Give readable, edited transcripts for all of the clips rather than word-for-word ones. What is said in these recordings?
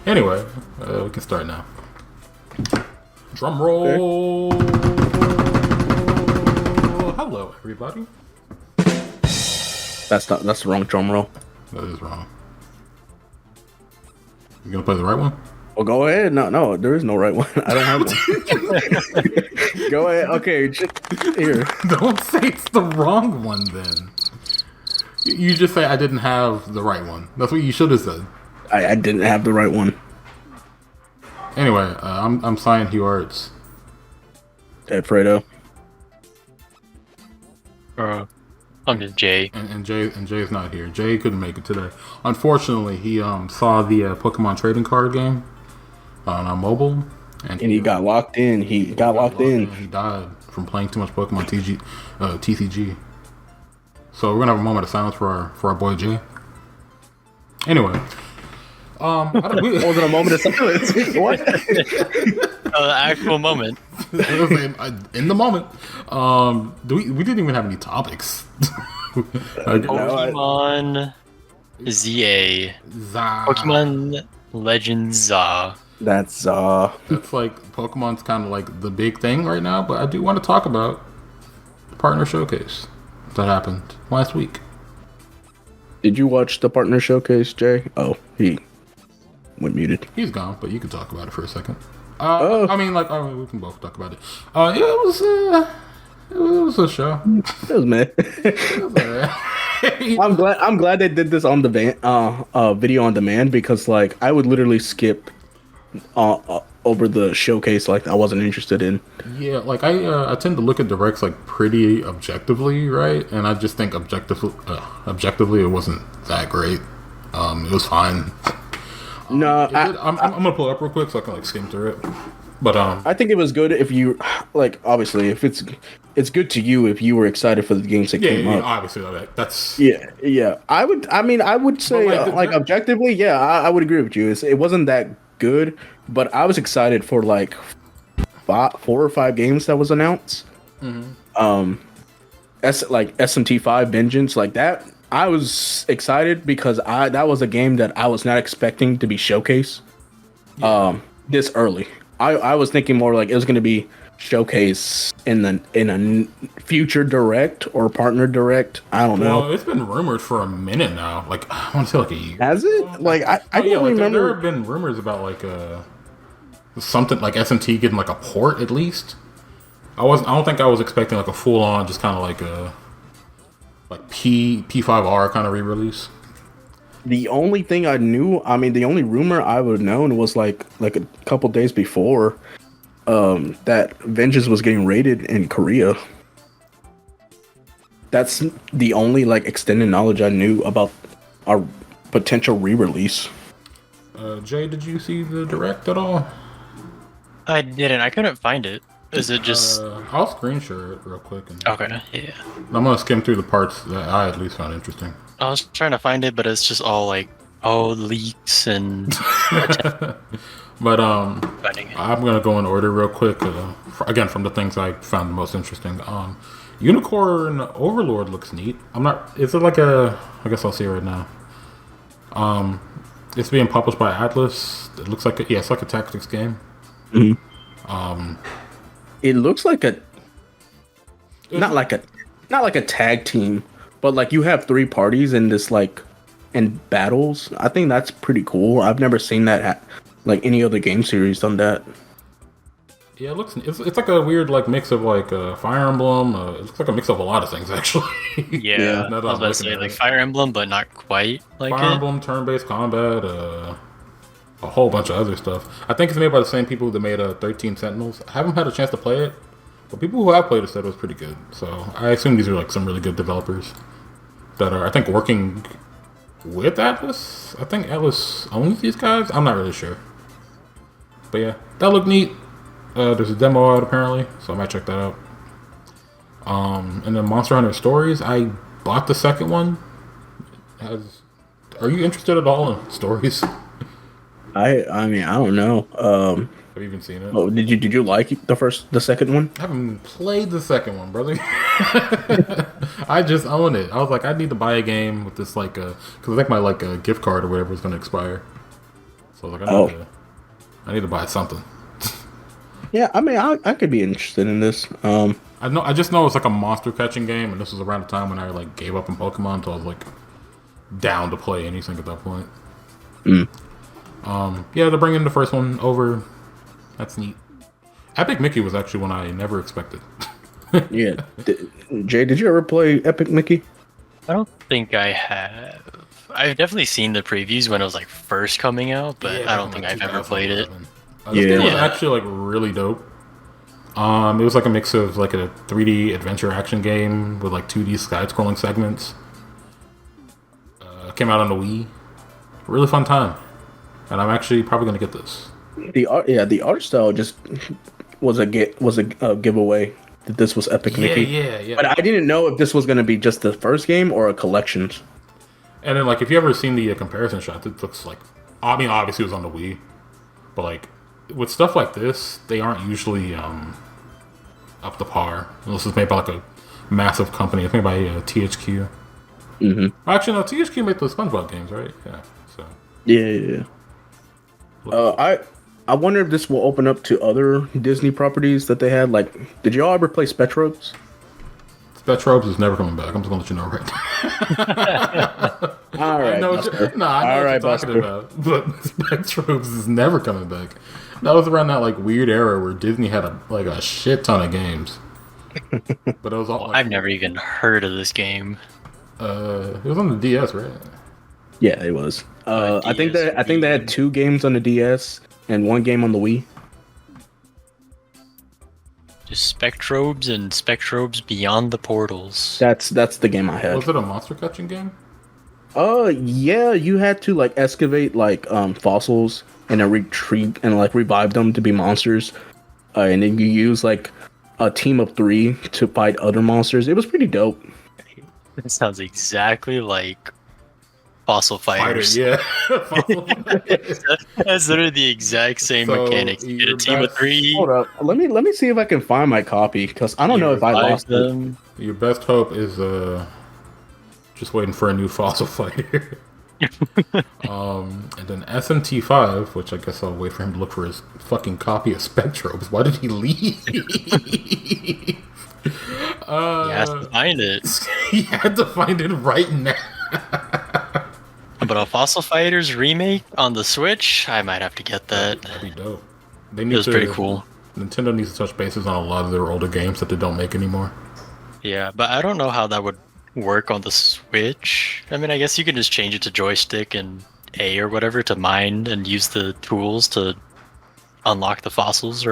Anyway, we can start now. Drum roll. Okay. Hello, everybody. That's the wrong drum roll. That is wrong. You gonna play the right one? Well, go ahead. No, there is no right one. I don't have one. Go ahead. Okay, here. Don't say it's the wrong one then. You just say I didn't have the right one. That's what you should have said. I didn't have the right one. Anyway, I'm Cyan Hugh Arts. Ed Fredo. I'm just Jay. And Jay's not here. Jay couldn't make it today. Unfortunately, he saw the Pokemon trading card game on mobile, and he got locked in. He got locked in. He died from playing too much Pokemon TCG. So we're gonna have a moment of silence for our boy Jay. Anyway, wasn't a moment of silence. What? The actual moment. In the moment. We didn't even have any topics. Pokemon ZA. Pokemon Legends ZA. That's like Pokemon's kind of like the big thing right now, but I do want to talk about the partner showcase that happened last week. Did you watch the partner showcase, Jay? Oh, he went muted. He's gone, but you can talk about it for a second. We can both talk about it. It was a show. It was meh. I'm glad they did this on the video on demand, because like I would literally skip over the showcase like I wasn't interested in. Yeah, like I tend to look at directs like pretty objectively, right? And I just think objectively it wasn't that great. It was fine. No, I'm gonna pull it up real quick so I can like skim through it. But I think it was good if you like. Obviously, if it's good to you if you were excited for the games that came up. Obviously, that's yeah. I would say objectively, yeah, I would agree with you. It wasn't that good, but I was excited for like 4 or 5 games that was announced. Mm-hmm. SMT5 Vengeance, like that. I was excited because that was a game that I was not expecting to be showcased this early. I was thinking more like it was going to be showcased in a future direct or partner direct. I don't know. Well, it's been rumored for a minute now. Like I want to say like a year. Has it? Like I don't remember. There have been rumors about like something like SMT getting like a port at least. I don't think I was expecting like a full on just kind of like a P5R kind of re-release. The only thing I knew, the only rumor I would have known was like a couple days before that Vengeance was getting raided in Korea. That's the only like extended knowledge I knew about our potential re-release. Jay, did you see the direct at all? I didn't. I couldn't find it. Is it just... I'll screen share it real quick. Okay, yeah. I'm going to skim through the parts that I at least found interesting. I was trying to find it, but it's just all like, leaks and... But I'm going to go in order real quick. Again, from the things I found the most interesting. Unicorn Overlord looks neat. Is it like I guess I'll see it right now. It's being published by Atlas. It looks like it's like a tactics game. Mm-hmm. It looks like not like a tag team, but like you have 3 parties in this in battles. I think that's pretty cool. I've never seen that like any other game series done that. Yeah, it's like a weird like mix of like Fire Emblem. It looks like a mix of a lot of things actually. Yeah, I was about to say like Fire Emblem, but not quite like Fire Emblem, turn-based combat, a whole bunch of other stuff. I think it's made by the same people that made 13 Sentinels. I haven't had a chance to play it, but people who have played it said it was pretty good. So I assume these are like some really good developers that are, I think, working with Atlas. I think Atlas owns these guys. I'm not really sure. But yeah, that looked neat. There's a demo out apparently, so I might check that out. And then Monster Hunter Stories, I bought the second one. Are you interested at all in stories? I don't know. Have you even seen it? Oh, did you like the second one? I haven't played the second one, brother. I just own it. I was like, I need to buy a game with this because I think my gift card or whatever is going to expire. So like, Oh. I need to buy something. Yeah, I mean, I could be interested in this. I just know it's like a monster catching game, and this was around the time when I like gave up on Pokemon, so I was like down to play anything at that point. Yeah, to bring in the first one over, that's neat. Epic Mickey was actually one I never expected. Yeah, Jay, did you ever play Epic Mickey? I don't think I have. I've definitely seen the previews when it was like first coming out, but Yeah, I don't think I've ever played it. This game was Yeah. actually like really dope. It was like a mix of like a 3D adventure action game with like 2D side-scrolling segments. Came out on the Wii. Really fun time, and I'm actually probably gonna get this. The art style just was a giveaway that this was Epic Mickey. Yeah. But I didn't know if this was going to be just the first game or a collection. And then like if you ever seen the comparison shots, it looks like, I mean, obviously it was on the Wii, but like with stuff like this, they aren't usually up to par. This is made by like a massive company. It's made by THQ. Mm-hmm. Actually, no, THQ made those SpongeBob games, right? Yeah. So Yeah. I wonder if this will open up to other Disney properties that they had. Like, did y'all ever play Spectrobes? Spectrobes is never coming back. I'm just gonna let you know right now. All right, I know Buster. what you're talking about, but Spectrobes is never coming back. That was around that like weird era where Disney had a shit ton of games. But it was all. Like, I've never even heard of this game. It was on the DS, right? Yeah, it was. I think they had 2 games on the DS and 1 game on the Wii. Just Spectrobes and Spectrobes Beyond the Portals. That's the game I had. Was it a monster catching game? Yeah, you had to like excavate like fossils and then retrieve and like revive them to be monsters. And then you use like a team of 3 to fight other monsters. It was pretty dope. It sounds exactly like Fossil Fighters. Fossil Fighters. That's literally the exact same So, mechanics. You get a your team of best- 3. Hold up, let me see if I can find my copy because I don't know if I revive lost it. them. Your best hope is just waiting for a new fossil fighter. And then SMT5, which I guess I'll wait for him to look for his fucking copy of Spectrobes. Why did he leave? You have to find it. He had to find it right now. But a Fossil Fighters remake on the Switch, I might have to get that. That'd be dope. They It need was pretty cool. Nintendo needs to touch bases on a lot of their older games that they don't make anymore. Yeah, but I don't know how that would work on the Switch. I mean, I guess you can just change it to joystick and A or whatever to mine and use the tools to unlock the fossils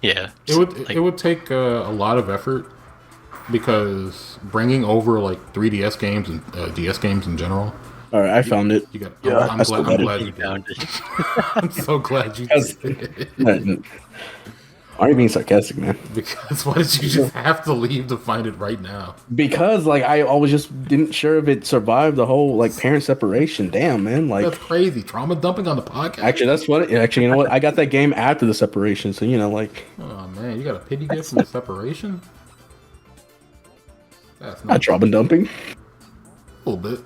yeah. It would take a lot of effort because bringing over like 3DS games and DS games in general. All right, I found it. You got. Yeah, I'm glad you did. found it. I'm so glad you did. Aren't you being sarcastic, man? Because why did you just have to leave to find it right now? Because like I always just didn't sure if it survived the whole like parent separation. Damn, man. Like That's crazy. Trauma dumping on the podcast. actually, that's what. Actually, you know what? I got that game after the separation, so you know, like Oh man, you got a pity gift from the separation. That's not not trauma dumping. a little bit.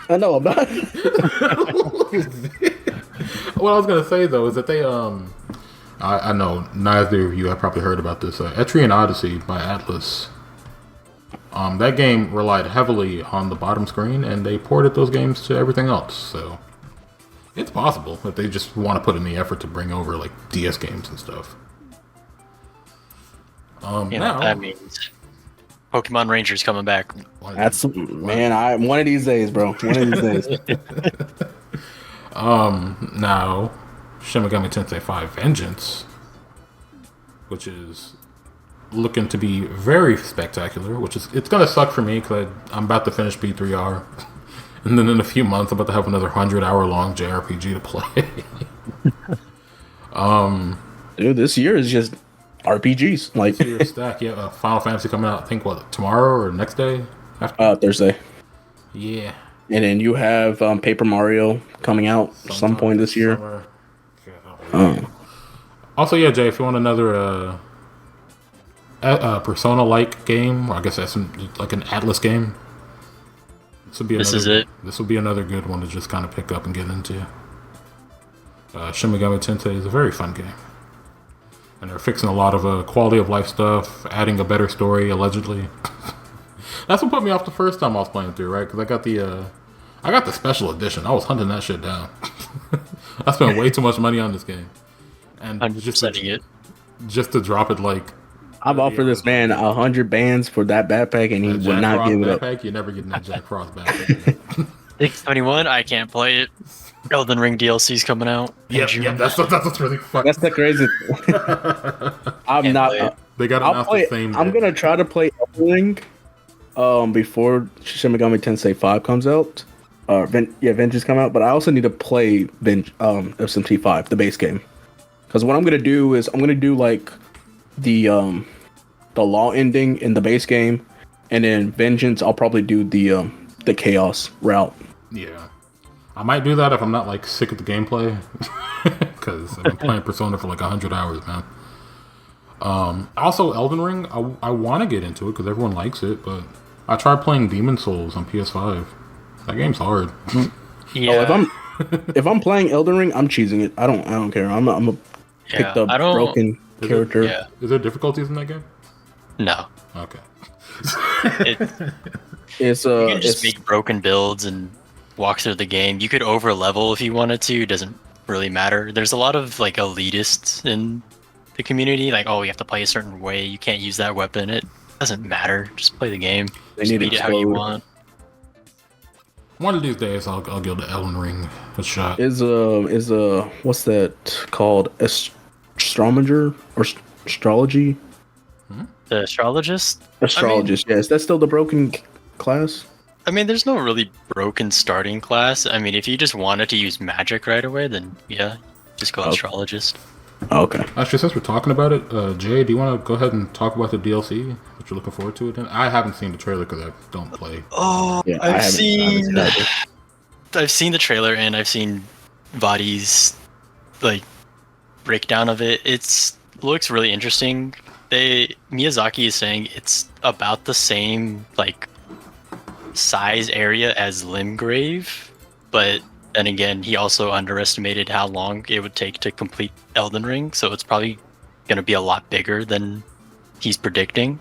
I know I'm not. What I was gonna say though is that they I know neither of you have probably heard about this Etrian Odyssey by Atlas. That game relied heavily on the bottom screen, and they ported those games to everything else. So it's possible that they just want to put in the effort to bring over like DS games and stuff. Now That means Pokemon Rangers coming back. That's man. One of these days, bro. One of these days. Now, Shin Megami Tensei 5 Vengeance, which is looking to be very spectacular, it's gonna suck for me because I'm about to finish P3R, and then in a few months I'm about to have another 100-hour long JRPG to play. Dude, this year is just RPGs. Like Your stack, yeah. Final Fantasy coming out, I think tomorrow or next day after. Thursday. Yeah. And then you have Paper Mario coming out some point this year. Summer. Also, yeah, Jay, if you want another Persona-like game, or I guess that's like an Atlas game, This is it. This would be another good one to just kind of pick up and get into. Shin Megami Tensei is a very fun game. And they're fixing a lot of quality of life stuff, adding a better story, allegedly. That's what put me off the first time I was playing through, right? Because I got the special edition. I was hunting that shit down. I spent way too much money on this game. And I'm just setting it. Just to drop it like... I've offered this man 100 bands for that backpack, and he would not give it up. Backpack, you're never getting that Jack Frost backpack. 621, I can't play it. Elden Ring DLC's coming out. Yeah, that's what's really fucking... That's the crazy. I'm not... They got announced the same day. I'm going to try to play Elden Ring before Shin Megami Tensei 5 comes out. Vengeance come out, but I also need to play SMT 5, the base game. Because what I'm going to do is I'm going to do like the law ending in the base game, and then Vengeance I'll probably do the chaos route. Yeah, I might do that if I'm not like sick of the gameplay, because I've been playing Persona for like 100 hours, man. Also Elden Ring, I want to get into it because everyone likes it, but I tried playing Demon Souls on PS5. That game's hard. Yeah. Oh, if I'm playing Elden Ring, I'm cheesing it. I don't care. I'm a picked up broken character. Is there difficulties in that game? No. Okay. You can just make broken builds and walk through the game. You could over level if you wanted to. It doesn't really matter. There's a lot of like elitists in the community. Like, oh, you have to play a certain way. You can't use that weapon. It doesn't matter. Just play the game. Just beat it how you want. One of these days, I'll give the Elden Ring a shot. Is what's that called? Astrologer or astrology? The astrologist? Astrologist, yes. That's still the broken class? I mean, there's no really broken starting class. I mean, if you just wanted to use magic right away, then yeah, just go astrologist. Oh, okay. Actually, since we're talking about it, Jay, do you want to go ahead and talk about the DLC? What you're looking forward to it? Then I haven't seen the trailer because I don't play. Oh, yeah, I've seen the trailer and I've seen Vadi's like breakdown of it. It's looks really interesting. Miyazaki is saying it's about the same like size area as Limgrave, but then again, he also underestimated how long it would take to complete Elden Ring, so it's probably going to be a lot bigger than he's predicting.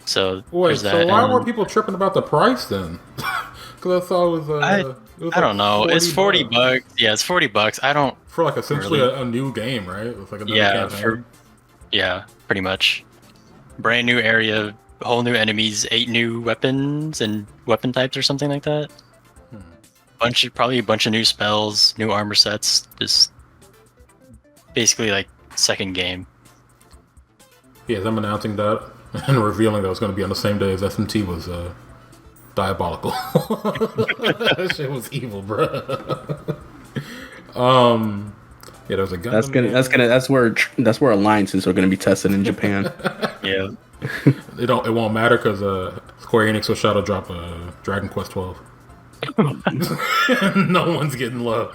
So wait, so why were people tripping about the price then? Because I thought it was I don't know. It's $40. Yeah, it's $40. I don't for like essentially a new game, right? It's like another campaign. Yeah, pretty much. Brand new area, whole new enemies, 8 new weapons and weapon types or something like that. Probably a bunch of new spells, new armor sets. Just basically like second game. Yeah, them announcing that and revealing that it was going to be on the same day as SMT was diabolical. That shit was evil, bro. Yeah, there was a gun. That's where alliances are gonna be tested in Japan. Yeah. It won't matter because Square Enix will shadow drop Dragon Quest 12. No one's getting love.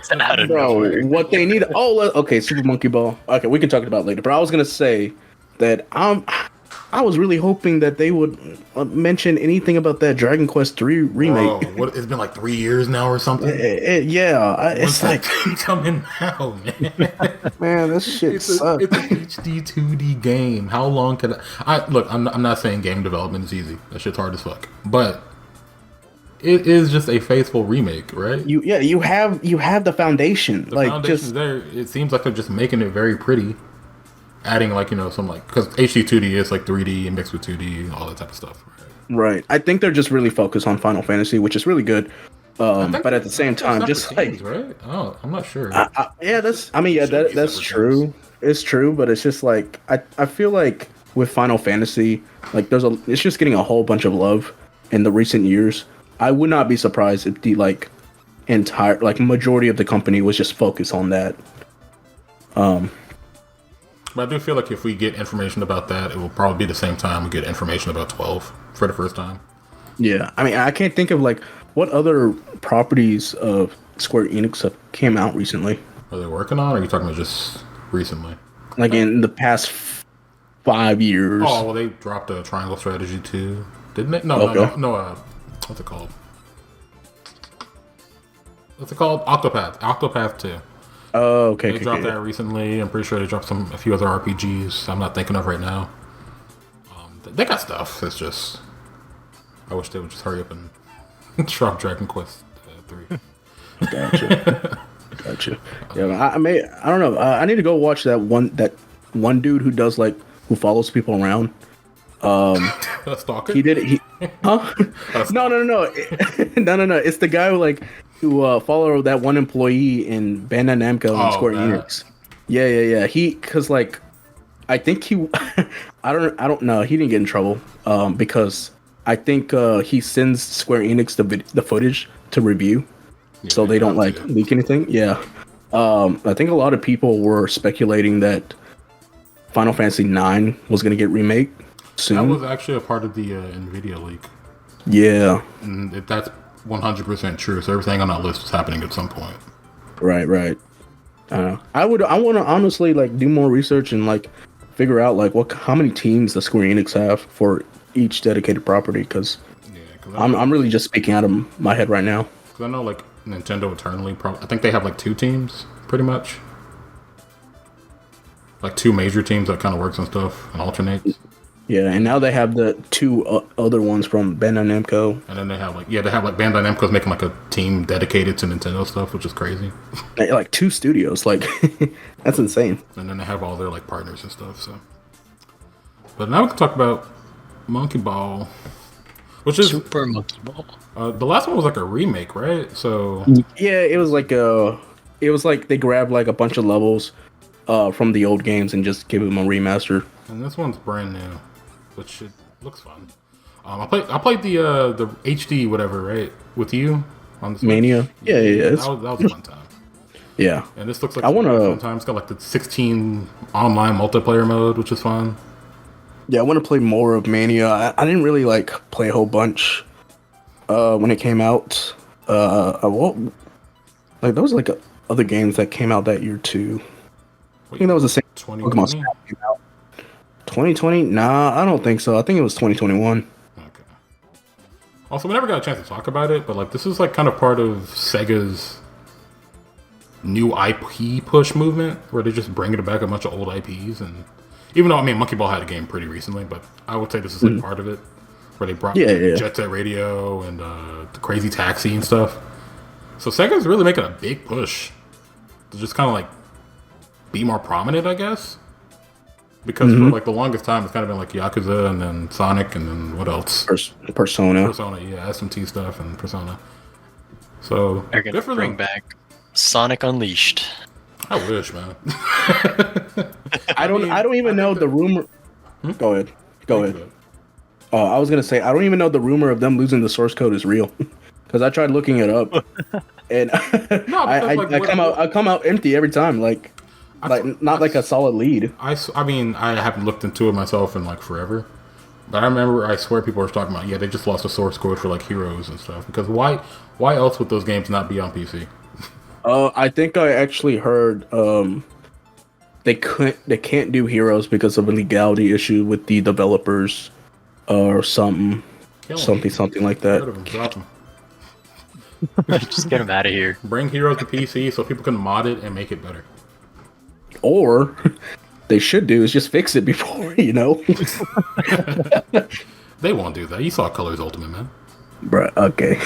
Bro, what they need... okay, Super Monkey Ball. Okay, we can talk about it later. But I was going to say that I was really hoping that they would mention anything about that Dragon Quest 3 remake. Bro, it's been like 3 years now or something? It's like... coming out, man. Man, this shit sucks. It's a HD 2D game. How long can I... Look, I'm not saying game development is easy. That shit's hard as fuck. But... it is just a faithful remake, right? You have the foundation. The foundation's there. It seems like they're just making it very pretty, adding like some like because HD 2D is like 3D and mixed with 2D and all that type of stuff. Right. I think they're just really focused on Final Fantasy, which is really good. But at the same time, just like right? Oh, I'm not sure. That's true. It's true, but it's just like I feel like with Final Fantasy, like it's just getting a whole bunch of love in the recent years. I would not be surprised if the entire majority of the company was just focused on that. But I do feel like if we get information about that, it will probably be the same time we get information about 12 for the first time. Yeah, I mean, I can't think of what other properties of Square Enix have came out recently. Are they working on? Or are you talking about just recently? Like in the past 5 years. Oh well, they dropped a Triangle Strategy 2, didn't they? No. What's it called? Octopath 2. Oh, okay. They dropped that recently. I'm pretty sure they dropped a few other RPGs I'm not thinking of right now. They got stuff. It's just I wish they would just hurry up and drop Dragon Quest 3. Gotcha. Yeah, I don't know. I need to go watch that one dude who does like who follows people around. A stalker? He did it. Huh? No. No. It's the guy who followed that one employee in Bandai Namco and Square Enix. Yeah. Cause like, I think I don't know. He didn't get in trouble. Because I think he sends Square Enix the footage to review, so they don't like leak anything. Yeah. I think a lot of people were speculating that Final Fantasy IX was gonna get remade soon. That was actually a part of the Nvidia leak. Yeah. And that's 100% true. So everything on that list was happening at some point. Right. I want to honestly like do more research and like figure out like how many teams the Square Enix have for each dedicated property, because I'm really just speaking out of my head right now. Because I know like Nintendo internally, I think they have like 2 teams pretty much. Like 2 major teams that kind of works on stuff and alternates. Yeah, and now they have the 2 other ones from Bandai Namco. And then they have Bandai Namco's making like a team dedicated to Nintendo stuff, which is crazy. Like 2 studios, like that's insane. And then they have all their like partners and stuff. So, but now we can talk about Monkey Ball, which is Super Monkey Ball. The last one was like a remake, right? So yeah, it was like they grabbed like a bunch of levels from the old games and just gave them a remaster. And this one's brand new, which it looks fun. I played the HD whatever, right, with you on the Switch. Mania. Yeah. That was a fun time. Yeah. And this looks like a fun time. It's got like the 16 online multiplayer mode, which is fun. Yeah, I want to play more of Mania. I didn't really like play a whole bunch when it came out. There was like other games that came out that year too. I think that was the same. 2020? 2020? Nah, I don't think so. I think it was 2021. Okay. Also, we never got a chance to talk about it, but like this is like kind of part of Sega's new IP push movement, where they're just bringing back a bunch of old IPs. And even though Monkey Ball had a game pretty recently, but I would say this is like part of it, where they brought Jet Set Radio and the Crazy Taxi and stuff. So Sega's really making a big push to just kind of like be more prominent, I guess. Because for like the longest time, it's kind of been like Yakuza and then Sonic and then what else? Persona, yeah, SMT stuff and Persona. So They're gonna bring back Sonic Unleashed. I wish, man. I don't even know the rumor. Go ahead. Oh, I was gonna say I don't even know the rumor of them losing the source code is real, because I tried looking it up, and I come out empty every time. Like not like a solid lead. I mean, I haven't looked into it myself in like forever, but I swear people were talking about, they just lost the source code for like Heroes and stuff. Because why else would those games not be on PC? I think I actually heard they can't do Heroes because of a legality issue with the developers or something like that. Drop them. Just get them out of here. Bring Heroes to PC so people can mod it and make it better. Or they should do is just fix it before, They won't do that. You saw Colors Ultimate, man. Bruh, okay.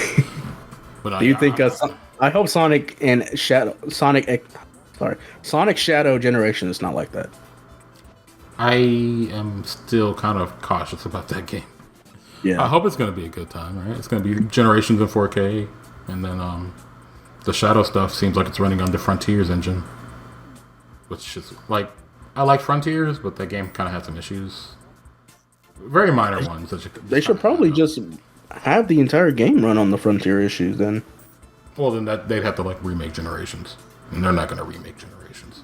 But do you think I hope Sonic Shadow Generation is not like that. I am still kind of cautious about that game. Yeah. I hope it's going to be a good time, right? It's going to be Generations in 4K, and then the Shadow stuff seems like it's running on the Frontiers engine. Which is like, I like Frontiers, but that game kind of has some issues. Very minor ones. They should probably just have the entire game run on the Frontier issues then. Well, then they'd have to like remake Generations, and they're not going to remake Generations.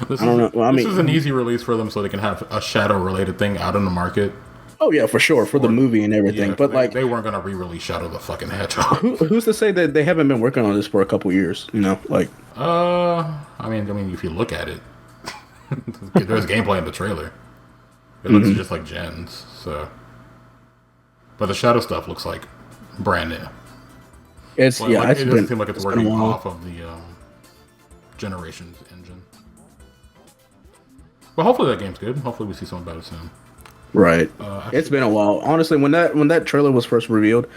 This is an easy release for them, so they can have a Shadow-related thing out in the market. Oh yeah, for sure, for the movie and everything. Yeah, but they weren't going to re-release Shadow the fucking Hedgehog. Who's to say that they haven't been working on this for a couple years? I mean, if you look at it, there's gameplay in the trailer. It looks just like Gens, so. But the Shadow stuff looks like brand new. It doesn't seem like it's working off of the Generations engine. But hopefully that game's good. Hopefully we see something about it soon. Right. It's been a while. Honestly, when that trailer was first revealed,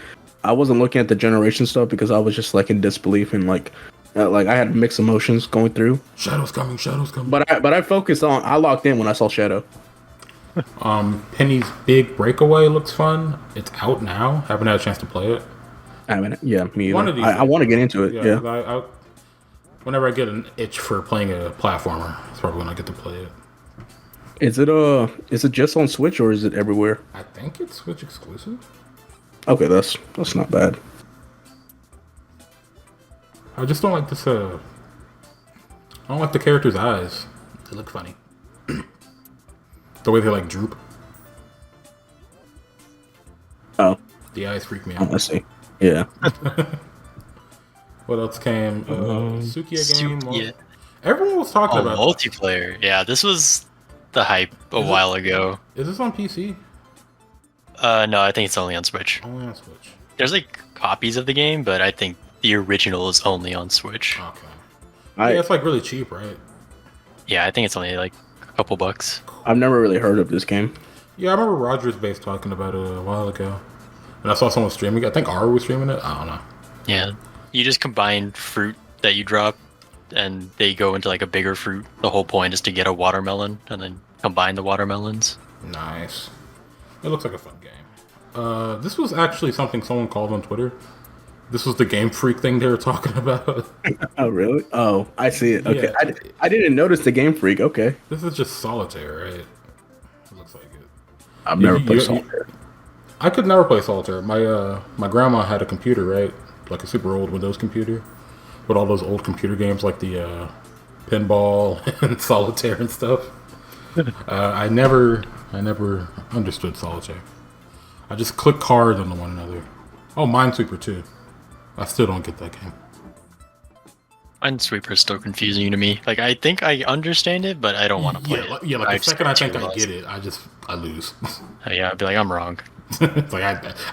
I wasn't looking at the generation stuff because I was just like in disbelief and like I had mixed emotions going through. Shadow's coming. But I focused on. I locked in when I saw Shadow. Penny's Big Breakaway looks fun. It's out now. Haven't had a chance to play it. I mean, yeah, me either. I want to get into it. Yeah. Whenever I get an itch for playing a platformer, that's probably when I get to play it. Is it just on Switch or is it everywhere? I think it's Switch exclusive. Okay, that's not bad. I just don't like this. I don't like the characters' eyes. They look funny. The way they like droop. Oh, the eyes freak me out. I see. Yeah. What else came? Sukiya game. Sukiya. Everyone was talking about multiplayer. Yeah, this was the hype a while ago. Is this on PC? No, I think it's only on Switch. Only on Switch. There's like copies of the game, but I think the original is only on Switch. Okay. Yeah, it's like really cheap, right? Yeah, I think it's only like a couple bucks. I've never really heard of this game. Yeah, I remember Rogers Base talking about it a while ago. And I saw someone streaming it. I think Aru was streaming it. I don't know. Yeah. You just combine fruit that you drop and they go into like a bigger fruit. The whole point is to get a watermelon and then combine the watermelons. Nice. It looks like a fun game. This was actually something someone called on Twitter. This was the Game Freak thing they were talking about. Oh, really? Oh, I see it. Okay. Yeah. I didn't notice the Game Freak. Okay. This is just Solitaire, right? It looks like it. I've never played Solitaire. I could never play Solitaire. My grandma had a computer, right? Like a super old Windows computer. With all those old computer games like the Pinball and Solitaire and stuff. I never understood Solitaire. I just click cards on one another. Oh, Minesweeper too. I still don't get that game. Minesweeper is still confusing to me. Like, I think I understand it, but I don't want to play it. Yeah, like the second I think I get it, I lose. Yeah, I'd be like, I'm wrong. It's like,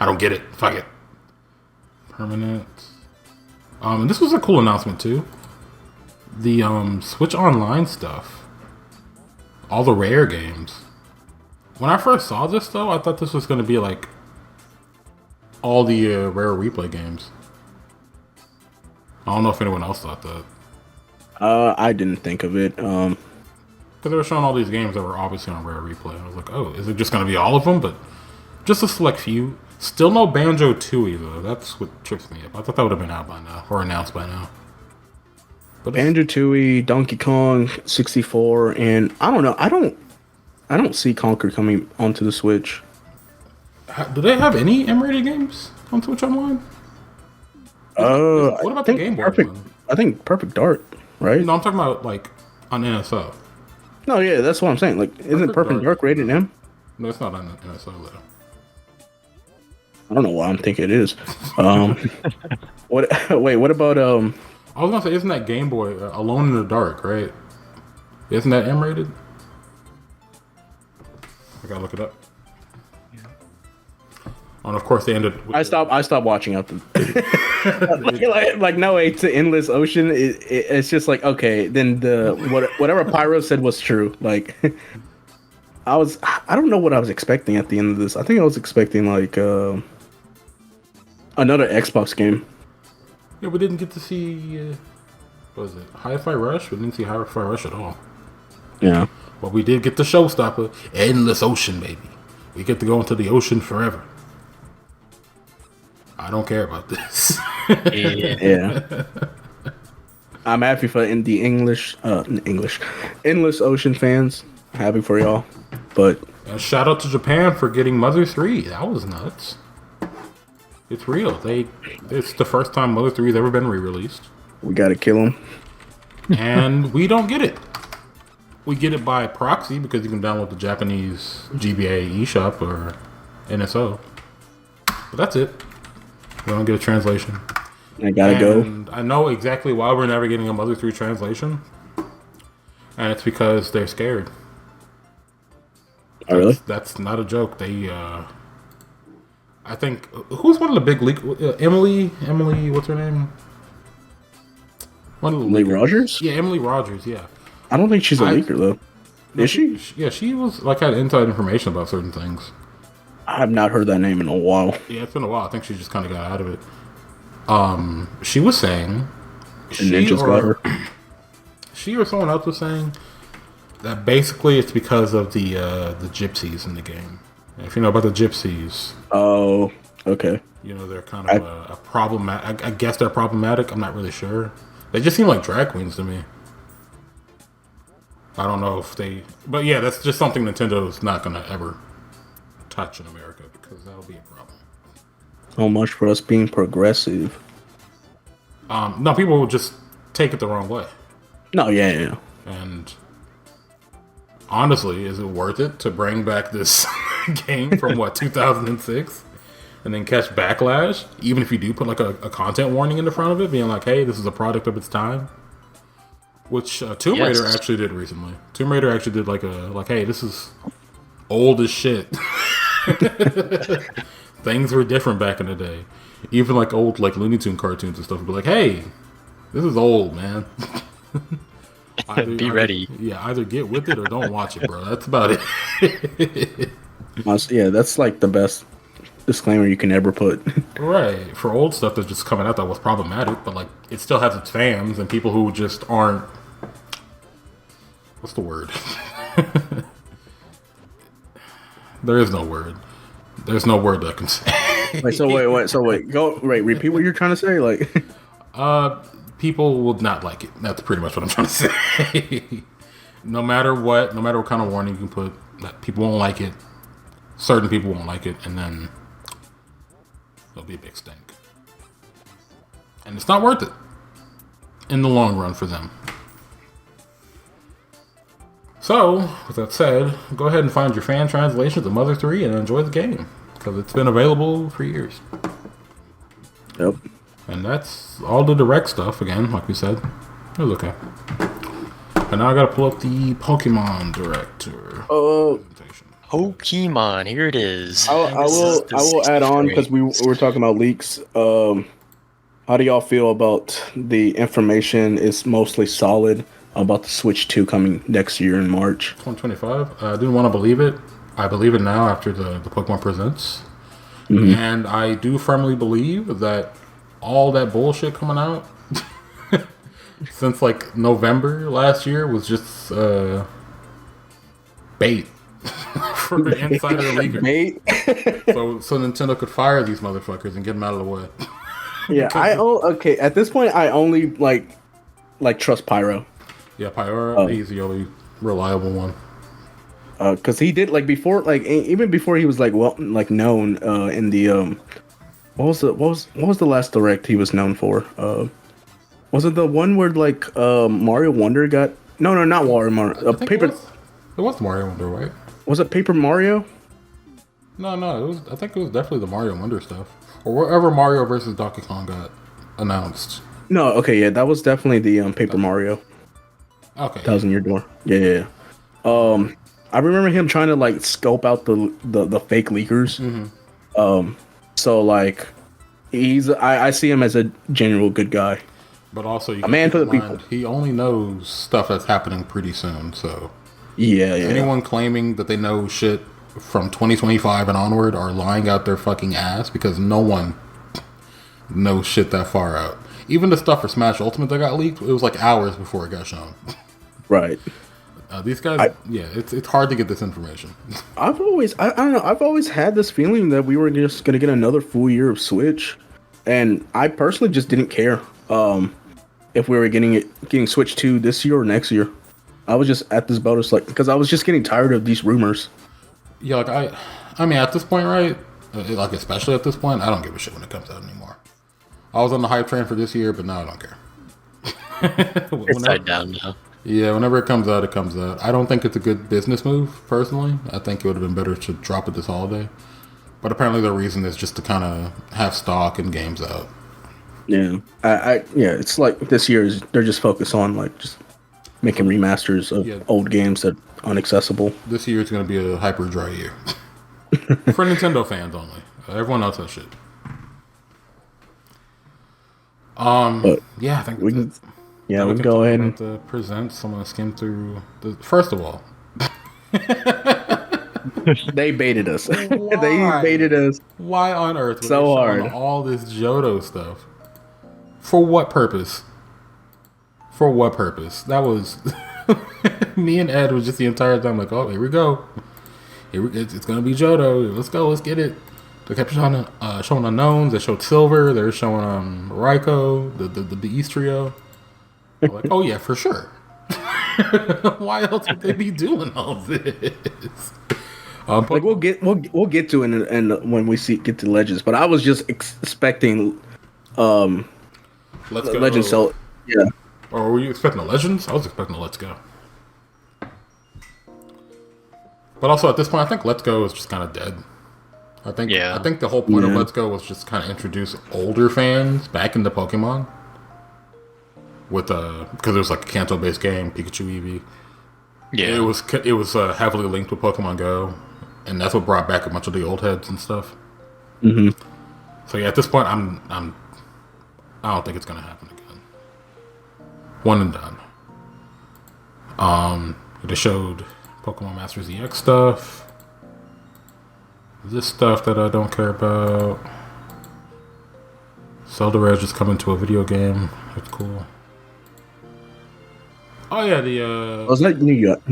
I don't get it. Fuck it. Permanent. And this was a cool announcement too. The Switch Online stuff. All the rare games. When I first saw this though, I thought this was going to be like all the rare replay games. I don't know if anyone else thought that. I didn't think of it. Because they were showing all these games that were obviously on rare replay. I was like, oh, is it just going to be all of them? But just a select few. Still no Banjo-Tooie though. That's what trips me up. I thought that would have been out by now or announced by now. But Banjo-Tooie, Donkey Kong 64, and I don't know. I don't see Conker coming onto the Switch. Do they have any M-rated games on Switch Online? What about the Game Boy one? I think Perfect Dark, right? No, I'm talking about like on NSO. No, yeah, that's what I'm saying. Like, isn't Perfect Dark rated M? No, it's not on NSO though. I don't know why I'm thinking it is. What? Wait, what about I was gonna say, isn't that Game Boy Alone in the Dark, right? Isn't that M-rated? I gotta look it up. Yeah. And of course, they ended. I stopped watching out like no way to Endless Ocean. It's just like, okay, then whatever Pyro said was true. Like, I don't know what I was expecting at the end of this. I think I was expecting like another Xbox game. Yeah, we didn't get to see. What was it? Hi-Fi Rush? We didn't see Hi-Fi Rush at all. Yeah. But we did get the showstopper, Endless Ocean, baby. We get to go into the ocean forever. I don't care about this. Yeah. I'm happy for the Endless Ocean fans. Happy for y'all. But and shout out to Japan for getting Mother 3. That was nuts. It's real. It's the first time Mother 3 has ever been re-released. We gotta kill them. And we don't get it. We get it by proxy because you can download the Japanese GBA eShop or NSO. But that's it. We don't get a translation. I gotta go. I know exactly why we're never getting a Mother 3 translation. And it's because they're scared. Oh, really? That's not a joke. They, I think, who's one of the big leak? Emily, what's her name? One of the Lee leakers. Rogers? Yeah, Emily Rogers. Yeah. I don't think she's a leaker though. No, Is she? Yeah, she was like had inside information about certain things. I have not heard that name in a while. Yeah, it's been a while. I think she just kind of got out of it. She was saying, Ninjas got her. She or someone else was saying that basically it's because of the gypsies in the game. And if you know about the gypsies, Oh, okay. you know they're kind of a problematic. I guess they're problematic. I'm not really sure. They just seem like drag queens to me. I don't know if they, but yeah, that's just something Nintendo's not gonna ever touch in America because that'll be a problem. So much for us being progressive. No, people will just take it the wrong way. No, yeah. And honestly, is it worth it to bring back this game from 2006 and then catch backlash? Even if you do put like a content warning in the front of it, being like, "Hey, this is a product of its time." Which Tomb Raider actually did recently. Tomb Raider actually did like "Hey, this is old as shit." Things were different back in the day. Even like old like Looney Tune cartoons and stuff would be like, "Hey, this is old, man." Be ready. Yeah, either get with it or don't watch it, bro. That's about it. Yeah, that's like the best disclaimer you can ever put. Right. For old stuff that's just coming out that was problematic, but like it still has its fans and people who just aren't. What's the word? There is no word. There's no word that I can say. Repeat what you're trying to say. Like, people will not like it. That's pretty much what I'm trying to say. No matter what kind of warning you can put, that people won't like it. Certain people won't like it, and then it'll be a big stink. And it's not worth it in the long run for them. So, with that said, go ahead and find your fan translations of Mother 3 and enjoy the game. Because it's been available for years. Yep. And that's all the direct stuff, again, like we said. It was okay. And now I gotta pull up the Pokemon Director presentation. Pokemon, here it is. I will add on, because we were talking about leaks. How do y'all feel about the information is mostly solid about the Switch 2 coming next year in March? 2025. I didn't want to believe it. I believe it now after the Pokemon Presents. Mm-hmm. And I do firmly believe that all that bullshit coming out since like November last year was just bait for insider leakers. Bait? so Nintendo could fire these motherfuckers and get them out of the way. Yeah, okay. At this point, I only like trust Pyro. Yeah, Pyro, he's the only reliable one. Because he did before, even before he was known in the what was the last direct he was known for? Was it the one where Mario Wonder got no not Mario Paper? It was Mario Wonder, right? Was it Paper Mario? No, it was. I think it was definitely the Mario Wonder stuff, or wherever Mario versus Donkey Kong got announced. No, okay, yeah, that was definitely the Paper Mario. Okay, that was in your door. Yeah. I remember him trying to scope out the fake leakers. Mm-hmm. So I see him as a general good guy. But also, a man for the people. He only knows stuff that's happening pretty soon. So yeah. Anyone claiming that they know shit from 2025 and onward are lying out their fucking ass, because no one knows shit that far out. Even the stuff for Smash Ultimate that got leaked, it was hours before it got shown. Right. These guys, it's hard to get this information. I don't know. I've always had this feeling that we were just gonna get another full year of Switch, and I personally just didn't care if we were getting Switch 2 this year or next year. I was just at this boat, because I was just getting tired of these rumors. Yeah, I mean, at this point, right? Especially at this point, I don't give a shit when it comes out anymore. I was on the hype train for this year, but now I don't care. It's died down now. Yeah, whenever it comes out, it comes out. I don't think it's a good business move, personally. I think it would have been better to drop it this holiday. But apparently the reason is just to kind of have stock and games out. Yeah. It's this year they're just focused on just making remasters of old games that are inaccessible. This year is going to be a hyper dry year. For Nintendo fans only. Everyone else has shit. I think we can Yeah, Now we we'll can go talk ahead about and the presents. I'm gonna skim through the first of all. they baited us. They Why? baited us Why on earth were they so showing hard. all this Johto stuff? For what purpose? For what purpose? That was me and Ed was just the entire time like, oh, here we go. It's gonna be Johto. Let's go. Let's get it. They kept showing unknowns. They showed Silver. They're showing Raikou, the East trio. I'm like, oh yeah, for sure. Why else would they be doing all this? Like we'll get to it and when we get to Legends, but I was just expecting Let's Go. Legends. So yeah, Or were you expecting a Legends? I was expecting a Let's Go. But also at this point, I think Let's Go is just kind of dead. I think the whole point of Let's Go was just kind of introduce older fans back into Pokemon. With because it was like a Kanto based game, Pikachu Eevee. Yeah, it was heavily linked with Pokemon Go, and that's what brought back a bunch of the old heads and stuff. mm-hmm. So yeah, at this point, I don't think it's gonna happen again. One and done. They showed Pokemon Masters EX stuff. This stuff that I don't care about. Zelda Reg is coming to a video game. That's cool. Oh yeah, the Was that New York?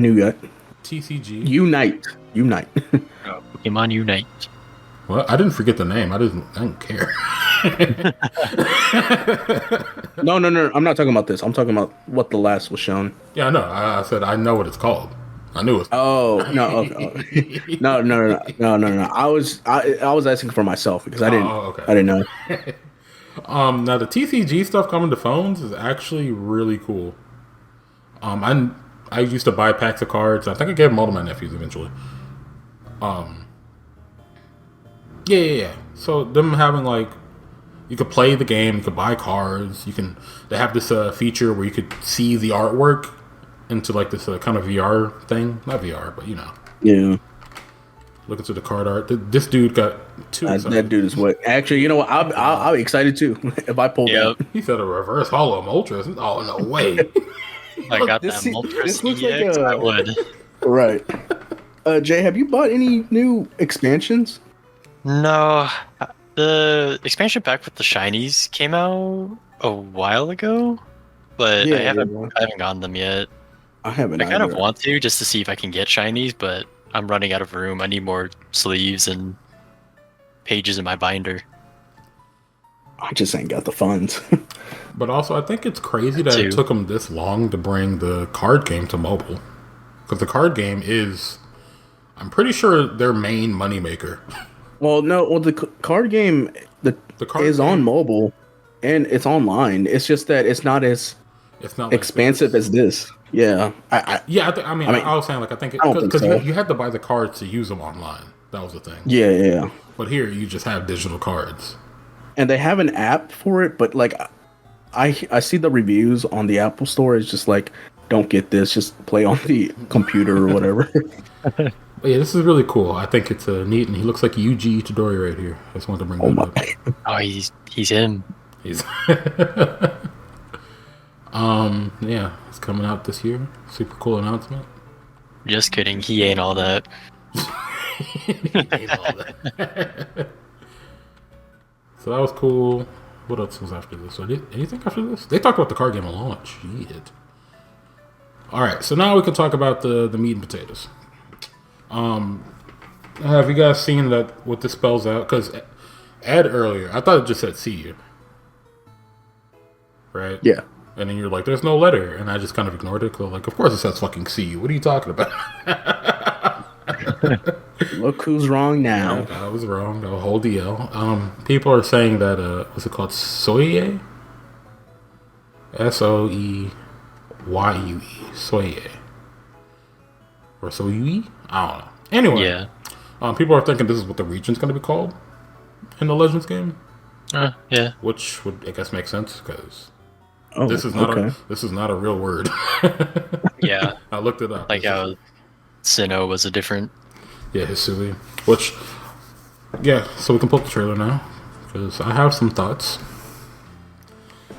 TCG. Unite. Pokemon Unite. Well, I didn't forget the name. I don't care. No. I'm not talking about this. I'm talking about what the last was shown. Yeah, I know. I said I know what it's called. I knew it. Oh no! Okay. No. I was asking for myself because I didn't. okay. I didn't know. Now the TCG stuff coming to phones is actually really cool. I used to buy packs of cards. I think I gave them all to my nephews eventually. Yeah. So them having like, you could play the game, you could buy cards, they have this feature where you could see the artwork into like this kind of VR thing. Not VR, but you know. Yeah. Look into the card art. This dude got too excited. That dude is what. Actually, you know what? I'll be excited too if I pull that. He said a reverse hollow Moltres. Oh no way! I got that Moltres EX. I would. Right. Jay, have you bought any new expansions? No, the expansion pack with the shinies came out a while ago, but I haven't gotten them yet. I haven't. I kind of want to just to see if I can get shinies, but I'm running out of room. I need more sleeves and pages in my binder. I just ain't got the funds. But also, I think it's crazy that it took them this long to bring the card game to mobile. Because the card game is, I'm pretty sure, their main moneymaker. Well, no. Well, the card game is on mobile, and it's online. It's just that it's not as expansive as this. Yeah. I was saying, like, I think because you had to buy the cards to use them online. That was the thing. Yeah. But here, you just have digital cards. And they have an app for it, but like, I see the reviews on the Apple Store. It's just like, don't get this. Just play on the computer or whatever. But yeah, this is really cool. I think it's neat, and he looks like Yuji Itadori right here. I just wanted to bring that up. Oh, he's him. He's yeah, it's coming out this year. Super cool announcement. Just kidding. He ain't all that. He ain't all that. So that was cool. What else was after this? Anything after this? They talked about the card game at launch. Shit. All right, so now we can talk about the meat and potatoes. Have you guys seen what this spells out? Because Ed earlier, I thought it just said "see you," right? Yeah. And then you're like, "There's no letter," and I just kind of ignored it. Cause like, of course it says "fucking see you." What are you talking about? Look who's wrong now. Yeah, I was wrong. The whole DL. People are saying that what's it called? Soye. SOEYUE. Soye. Or Soyue? I don't know. Anyway, yeah. People are thinking this is what the region's going to be called in the Legends game. Yeah. Which would, I guess, make sense because this is not a real word. Yeah. I looked it up. Like how Sinnoh was a different. Yeah, Hisui. Which, yeah. So we can pull up the trailer now because I have some thoughts.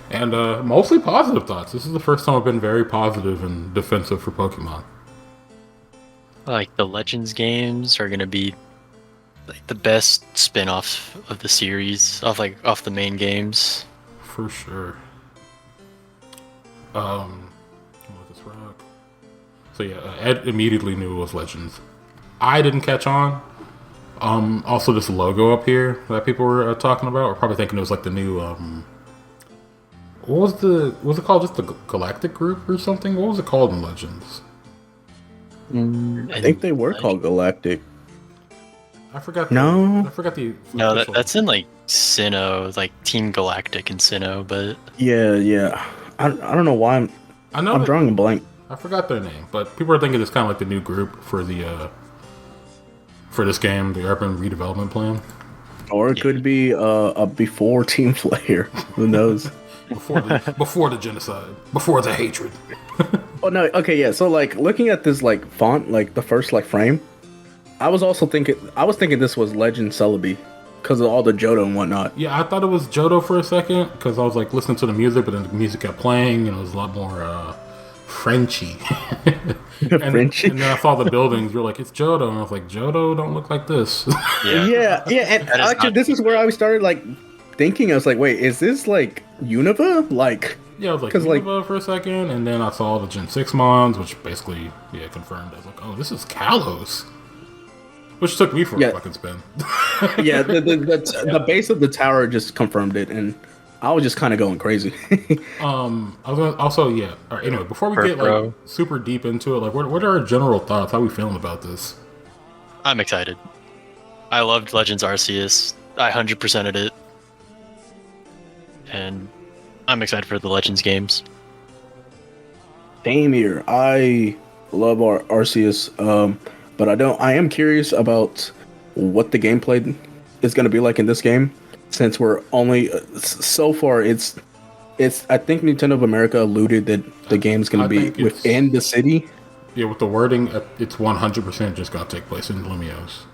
And mostly positive thoughts. This is the first time I've been very positive and defensive for Pokemon. Like the Legends games are gonna be like the best spin-off of the series, off the main games. For sure. What was this rock? So yeah, Ed immediately knew it was Legends. I didn't catch on. Also, this logo up here that people were talking about, were probably thinking it was like the new. What was it called? Just the Galactic Group or something? What was it called in Legends? I think they were called Galactic. I forgot. No. I forgot the. No, official- that's in like Sinnoh, like Team Galactic and Sinnoh, but Yeah. I don't know why I know. I'm drawing a blank. I forgot their name, but people are thinking it's kind of like the new group for the for this game, the Urban Redevelopment Plan. Or it could be a before Team Flare. Who knows? Before the genocide, before the hatred. Oh no, okay, yeah. So like looking at this like font, like the first like frame, I was thinking this was Legend Celebi because of all the Johto and whatnot. Yeah, I thought it was Johto for a second because I was like listening to the music, but then the music kept playing and it was a lot more Frenchy. Frenchy? And then I saw the buildings. You're like, it's Johto, and I was like, Johto don't look like this. Yeah. And That is actually, not- this is where I started like thinking. I was like, wait, is this like Unova? Like, Yeah, I was like, 'Cause, like- Unova for a second, and then I saw the Gen 6 Mons, which basically, confirmed. I was like, oh, this is Kalos. Which took me for a fucking spin. yeah, the base of the tower just confirmed it, and I was just kind of going crazy. I was gonna also, yeah. All right, anyway, before we get like Bro. super deep into it, like, what are our general thoughts? How are we feeling about this? I'm excited. I loved Legends Arceus. I 100%ed it. And I'm excited for the Legends games. Same here. I love Arceus, but I am curious about what the gameplay is going to be like in this game, since we're only so far. It's. I think Nintendo of America alluded that the game's going to be think it's- within the city. Yeah, with the wording, it's 100% just gonna take place in Lumiose.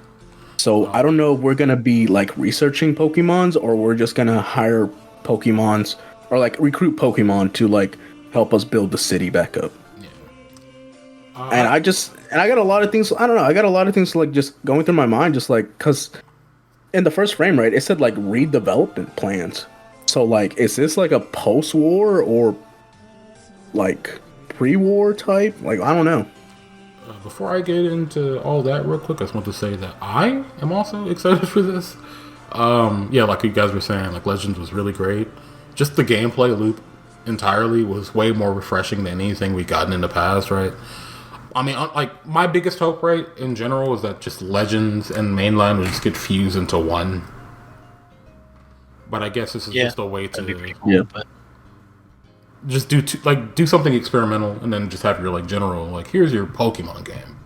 So I don't know if we're going to be like researching Pokemons, or we're just going to hire Pokemons or like recruit Pokemon to like help us build the city back up. And I got a lot of things. I don't know. I got a lot of things like just going through my mind, just like because in the first frame, right, it said like redevelopment plans. So like, is this like a post-war or like pre-war type? Like, I don't know. Before I get into all that real quick, I just want to say that I am also excited for this. Yeah, like you guys were saying, like Legends was really great. Just the gameplay loop entirely was way more refreshing than anything we've gotten in the past, right? I mean, like, my biggest hope, right, in general, was that just Legends and Mainline would just get fused into one. But I guess this is just a way That'd be pretty to cool, but just do something experimental and then just have your, like, general, like, here's your Pokemon game.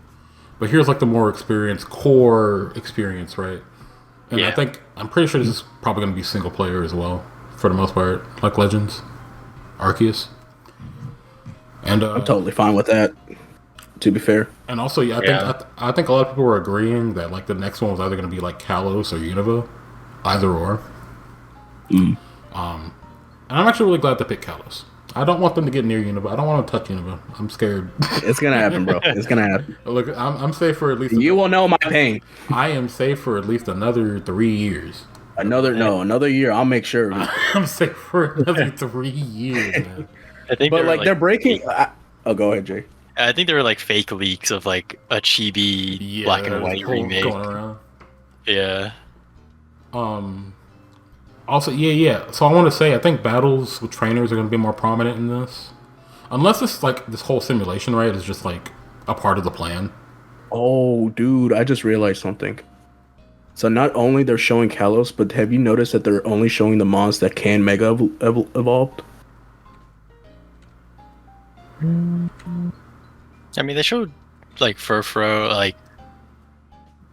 But here's, like, the more core experience, right? And Yeah. I'm pretty sure this is probably going to be single player as well, for the most part, like Legends, Arceus. And I'm totally fine with that. To be fair, and also, I think a lot of people were agreeing that like the next one was either going to be like Kalos or Unova, either or. And I'm actually really glad to pick Kalos. I don't want them to get near Unova. I don't want to touch Unova. I'm scared. it's gonna happen, bro. It's gonna happen. Look, I'm safe for at least. You will know my pain. I am safe for at least another 3 years. Another year. I'll make sure. I'm safe for another 3 years, man. I think But like they're breaking. Go ahead, Jay. I think there were like fake leaks of like a chibi black and there's white whole remake. going around. Yeah. Also, yeah. So I want to say, I think battles with trainers are going to be more prominent in this, unless it's like this whole simulation, right? Is just like a part of the plan. Oh, dude, I just realized something. So not only they're showing Kalos, but have you noticed that they're only showing the mons that can Mega evolved? I mean, they showed like Furfro, like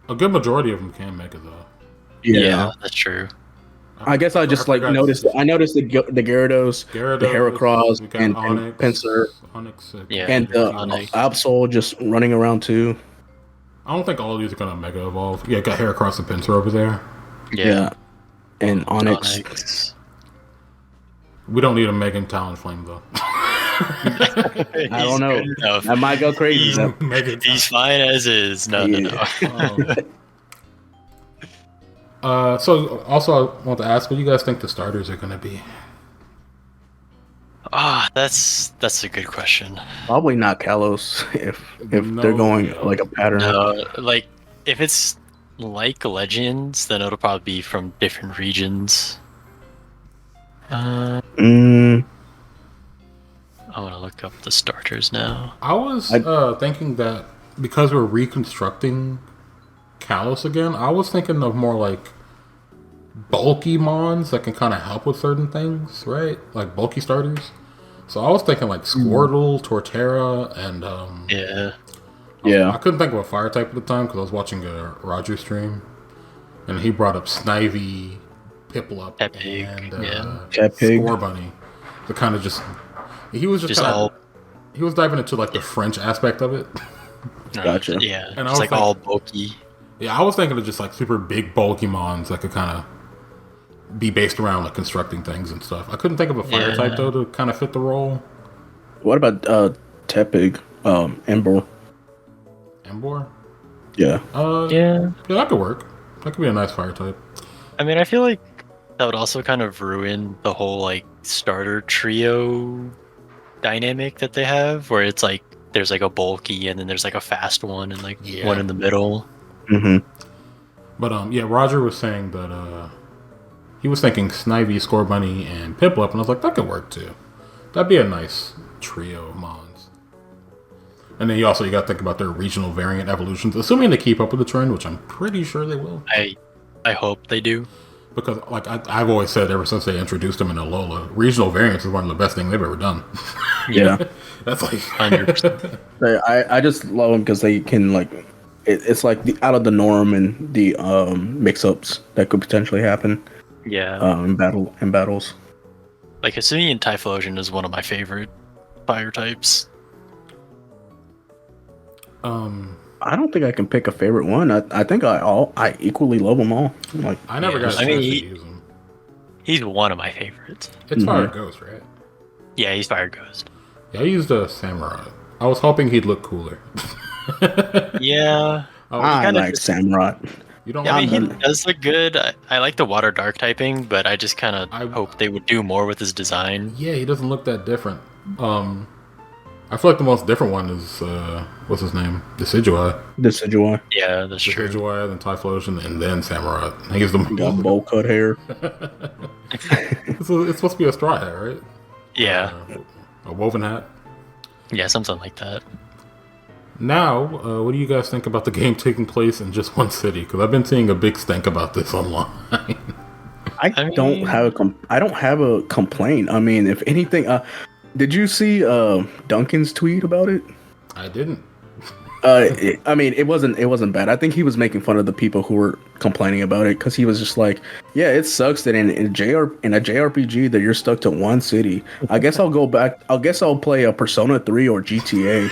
A good majority of them can make it though. yeah, that's true. I guess I just like forgot- noticed. I noticed the Gyarados, the Heracross, we got and Onix, Pinsir, Onyx, Yeah. and Onyx. Absol just running around too. I don't think all of these are gonna mega evolve. Yeah, got Heracross and Pinsir over there. Yeah, and Onyx. Onyx. We don't need a Megan Talonflame though. I don't know. Good enough. That might go crazy. He's, though. Megan he's fine as is. No. So also I want to ask, what do you guys think the starters are going to be? That's a good question. Probably not Kalos if No. they're going like a pattern. No, like if it's like Legends, then it'll probably be from different regions. Mm, I want to look up the starters now. I was thinking that because we're reconstructing Kalos again, I was thinking of more like bulky mons that can kind of help with certain things, right? Like bulky starters. So I was thinking like Squirtle, Torterra, and yeah. I couldn't think of a fire type at the time because I was watching a Roger stream, and he brought up Snivy, Piplup, Tepig, and Tepig. Scorbunny. The kind of he was just kind of he was diving into like the French aspect of it. Gotcha. Yeah, And I it's was like like- all bulky. Yeah, I was thinking of just like super big bulky mons that could kind of be based around like constructing things and stuff. I couldn't think of a fire Yeah. type though to kind of fit the role. What about Tepig? Ember. Embor? Yeah. Yeah, Yeah, that could work. That could be a nice fire type. I mean, I feel like that would also kind of ruin the whole like starter trio dynamic that they have, where it's like there's like a bulky and then there's like a fast one and like Yeah. one in the middle. Mm-hmm. But yeah, Roger was saying that he was thinking Snivy, Scorbunny, and Piplup, and I was like, that could work too. That'd be a nice trio of mons. And then you got to think about their regional variant evolutions, assuming they keep up with the trend, which I'm pretty sure they will. I hope they do. Because like I've always said ever since they introduced them in Alola, regional variants is one of the best things they've ever done. Yeah. That's like 100%. I just love them because they can like it's like the out of the norm and the mix-ups that could potentially happen Yeah, in battles. like Hisuian Typhlosion is one of my favorite fire types. I don't think I can pick a favorite one. I think I equally love them all. Like I never Yeah, got a I chance mean, to he- use them. He's one of my favorites. It's Fire Ghost, right? Yeah, he's Fire Ghost. Yeah, I used a Samurai. I was hoping he'd look cooler. Yeah. I kinda like just- Samurai. You don't Yeah, I like mean, he them? does look good. I like the water dark typing, but I just kind I- of hope they would do more with his design. Yeah, he doesn't look that different. I feel like the most different one is what's his name? Decidueye. Decidueye. Yeah, that's true. Decidueye, then Typhlosion, and then Samurai. He's the Got bowl cut hair. it's supposed to be a straw hat, right? Yeah, A woven hat. yeah, something like that. Mm-hmm. Now, what do you guys think about the game taking place in just one city? Because I've been seeing a big stink about this online. I don't mean- have I don't have a complaint. I mean, if anything, did you see Duncan's tweet about it? I didn't. I mean, it wasn't bad. I think he was making fun of the people who were complaining about it because he was just like, "Yeah, it sucks that in a JRPG that you're stuck to one city. I guess I'll go back. I guess I'll play a Persona 3 or GTA."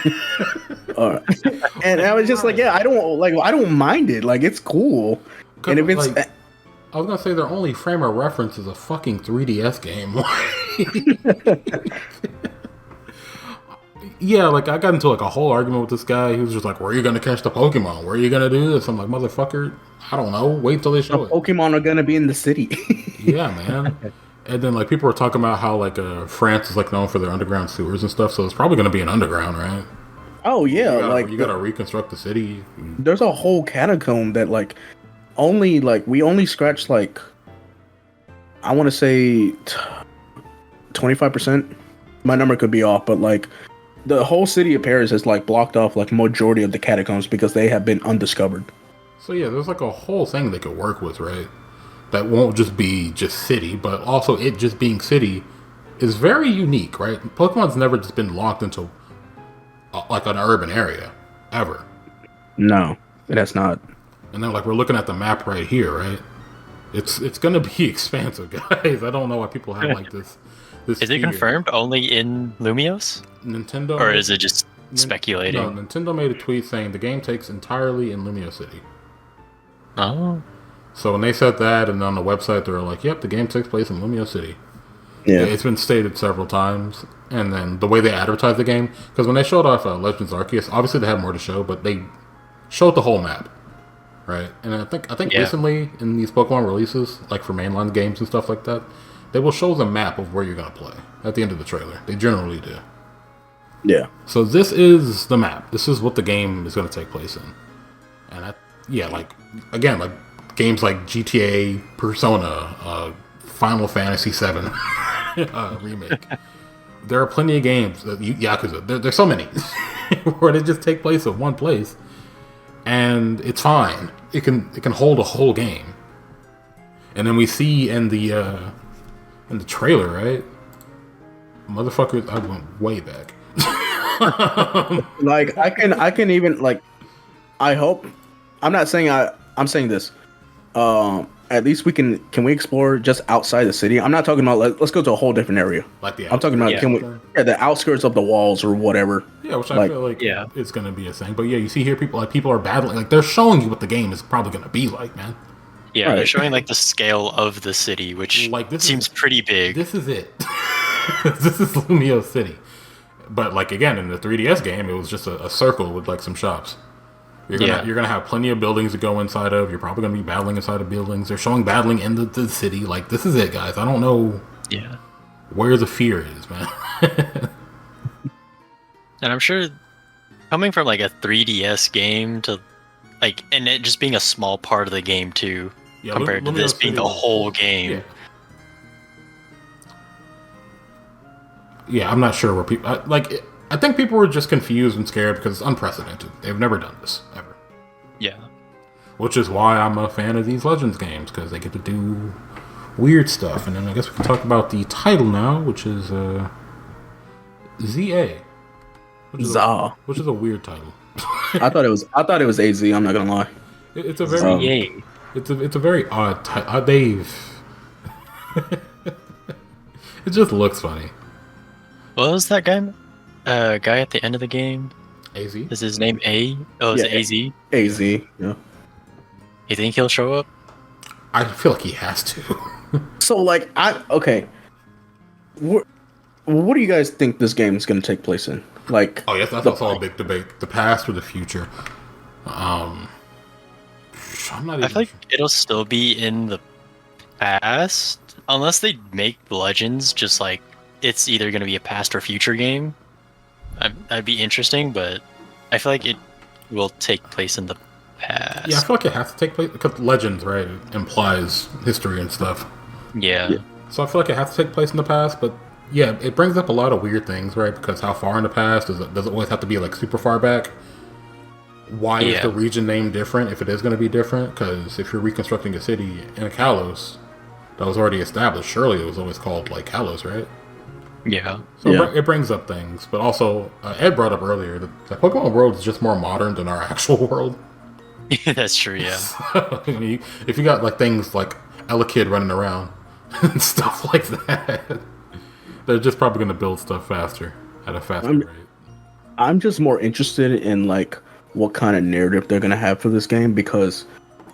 And I was just like, "Yeah, I don't mind it. Like, it's cool." And if it's Like, I was gonna say their only frame of reference is a fucking 3DS game. Yeah, like I got into like a whole argument with this guy. He was just like, "Where are you gonna catch the Pokemon? Where are you gonna do this?" I'm like, "Motherfucker, I don't know. Wait till they show it." Pokemon are gonna be in the city. Yeah, man. And then like people were talking about how like France is like known for their underground sewers and stuff, so it's probably gonna be an underground, right? Oh yeah, You gotta reconstruct the city. there's a whole catacomb that like only like we only scratched like I want to say 25%. My number could be off, but like the whole city of Paris is like blocked off like majority of the catacombs because they have been undiscovered. So yeah, there's like a whole thing they could work with, right? That won't just be just city, but also it just being city is very unique, right? Pokemon's never just been locked into like an urban area ever. No, that's not. And then like we're looking at the map right here, right? It's gonna be expansive, guys. I don't know why people have like this. Is it fear. confirmed only in Lumios, Nintendo, or is it just speculating? No, Nintendo made a tweet saying the game takes entirely in Lumio City. Oh, So when they said that, and on the website they were like, "Yep, the game takes place in Lumio City." Yeah. It's been stated several times. And then the way they advertise the game, because when they showed off Legends Arceus, obviously they have more to show, but they showed the whole map, right? And I think recently in these Pokemon releases, like for mainline games and stuff like that, they will show the map of where you're gonna play at the end of the trailer. They generally do. Yeah. So this is the map. This is what the game is gonna take place in. And like games like GTA, Persona, Final Fantasy VII remake. There are plenty of games that Yakuza. There's so many where they just take place at one place, and it's fine. It can hold a whole game. And then we see in the trailer, right? Motherfuckers, I went way back. Like I can even like. I hope. I'm not saying I'm saying this. At least we can we explore just outside the city? I'm not talking about let's go to a whole different area. Like the I'm talking about the outskirts of the walls or whatever. Yeah, which I feel like it's gonna be a thing. But yeah, you see here people are battling. Like they're showing you what the game is probably gonna be like, man. Yeah, right. They're showing like the scale of the city, which seems pretty big. This is it. This is Lumio City. But like again, in the 3DS game, it was just a circle with like some shops. You're gonna have plenty of buildings to go inside of. You're probably gonna be battling inside of buildings. They're showing battling in the city. Like this is it, guys. I don't know. Yeah. Where the fear is, man. And I'm sure coming from like a 3DS game to like, and it just being a small part of the game too, compared to this being the whole game. Yeah, I'm not sure where people I think people were just confused and scared because it's unprecedented. They've never done this, ever. Yeah. Which is why I'm a fan of these Legends games, because they get to do weird stuff. And then I guess we can talk about the title now, which is ZA. Which is a weird title. I thought it was AZ, I'm not gonna lie. It's a very it's a very odd title. They've it just looks funny. What was that guy? Guy at the end of the game. AZ? Is his name A? Oh, is it AZ? AZ, yeah. You think he'll show up? I feel like he has to. So, like, okay. What do you guys think this game is going to take place in? Like, oh, yes, that's also a big debate. The past or the future? I'm not even I feel like it'll still be in the past, unless they make Legends just like it's either going to be a past or future game. That'd be interesting, but I feel like it will take place in the past. Yeah, I feel like it has to take place because Legends, right, implies history and stuff. Yeah. So I feel like it has to take place in the past, but yeah, it brings up a lot of weird things, right? Because how far in the past does it always have to be like super far back? Why is the region name different if it is going to be different? Because if you're reconstructing a city in Kalos that was already established, surely it was always called like Kalos, right? Yeah. So it brings up things, but also Ed brought up earlier that the Pokemon world is just more modern than our actual world. That's true. Yeah. So, if you got like things like Elekid running around and stuff like that, they're just probably going to build stuff faster at a faster rate. I'm just more interested in like what kind of narrative they're going to have for this game, because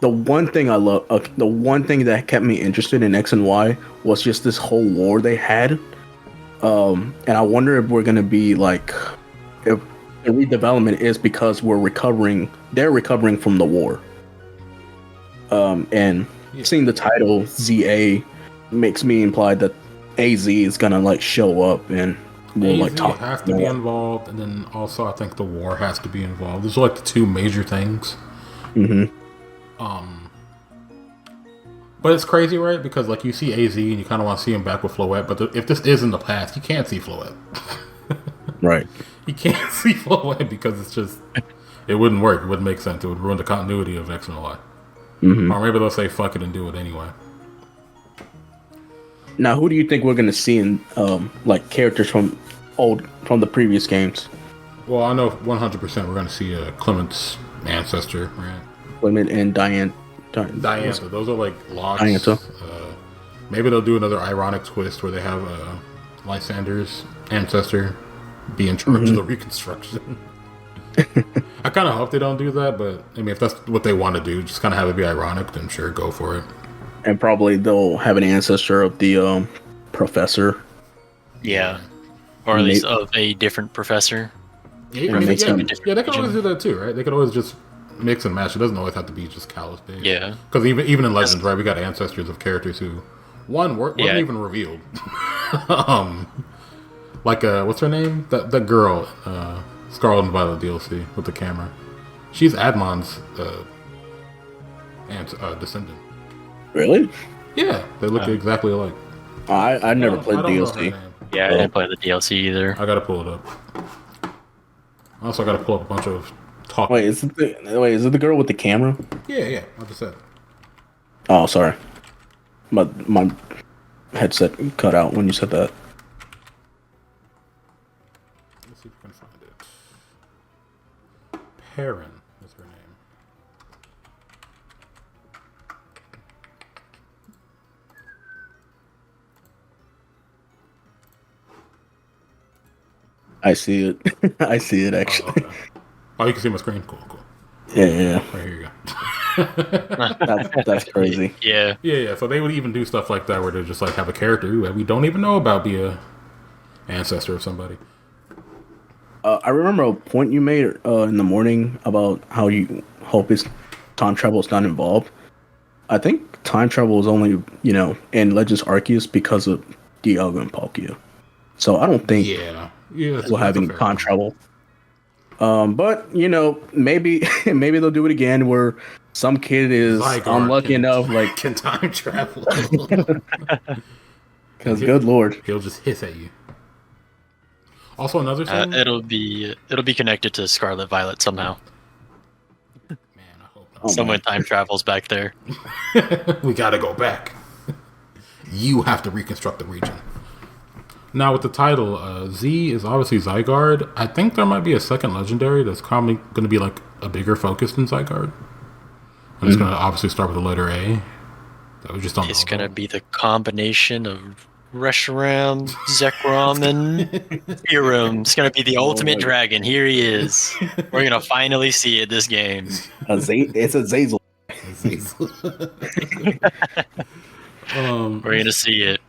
the one thing I love, the one thing that kept me interested in X and Y was just this whole war they had. And I wonder if we're gonna be like, if the redevelopment is because they're recovering from the war. And seeing the title ZA makes me imply that AZ is gonna like show up and we'll like talk. Has to be involved, and then also I think the war has to be involved. Those are like the two major things. Mm-hmm. But it's crazy, right? Because like you see AZ and you kind of want to see him back with Floette, but if this is in the past, you can't see Floette. Right. You can't see Floette because it's just it wouldn't work. It wouldn't make sense. It would ruin the continuity of X and Y. Mm-hmm. Or maybe they'll say fuck it and do it anyway. Now, who do you think we're gonna see in like characters from the previous games? Well, I know 100% we're gonna see Clement's ancestor, right? Clement and Diantha. Those are like locks. Diantha. Maybe they'll do another ironic twist where they have Lysander's ancestor be in charge of the reconstruction. I kind of hope they don't do that, but I mean, if that's what they want to do, just kind of have it be ironic, then sure, go for it. And probably they'll have an ancestor of the professor. Yeah, or at least of a different professor. Yeah, I mean, they could always do that too, right? They could always just mix and match. It doesn't always have to be just Callus based. Yeah, because even in Legends, right, we got ancestors of characters who weren't even revealed. Like what's her name? That girl, Scarlet and Violet DLC with the camera. She's Admon's descendant. Really? Yeah, they look exactly alike. I never played DLC. Yeah, I didn't play the DLC either. I gotta pull it up. Also, I gotta pull up a bunch of talk. Wait, is it the girl with the camera? Yeah, I just said. Oh, sorry. My headset cut out when you said that. Let's see if we can find it. Perrin is her name. I see it. I see it actually. Oh, you can see my screen. Cool. Yeah. Right, here you go. That's crazy. Yeah. So they would even do stuff like that where they just like have a character who we don't even know about be a ancestor of somebody. I remember a point you made in the morning about how you hope time travel is not involved. I think time travel is only in Legends Arceus because of Dialga and Palkia. So I don't think we'll have any time travel. But maybe they'll do it again where some kid is unlucky enough can time travel. Because good lord, he'll just hiss at you. Also, another thing, it'll be connected to Scarlet Violet somehow. Man, I hope not. Someone time travels back there. We gotta go back. You have to reconstruct the region. Now, with the title, Z is obviously Zygarde. I think there might be a second legendary that's probably going to be like a bigger focus than Zygarde. And it's going to obviously start with the letter A. That we just don't know. It's going to be the combination of Reshiram, Zekrom, and Irem. It's going to be the ultimate dragon. Here he is. We're going to finally see it this game. It's a Zazel. We're going to see it.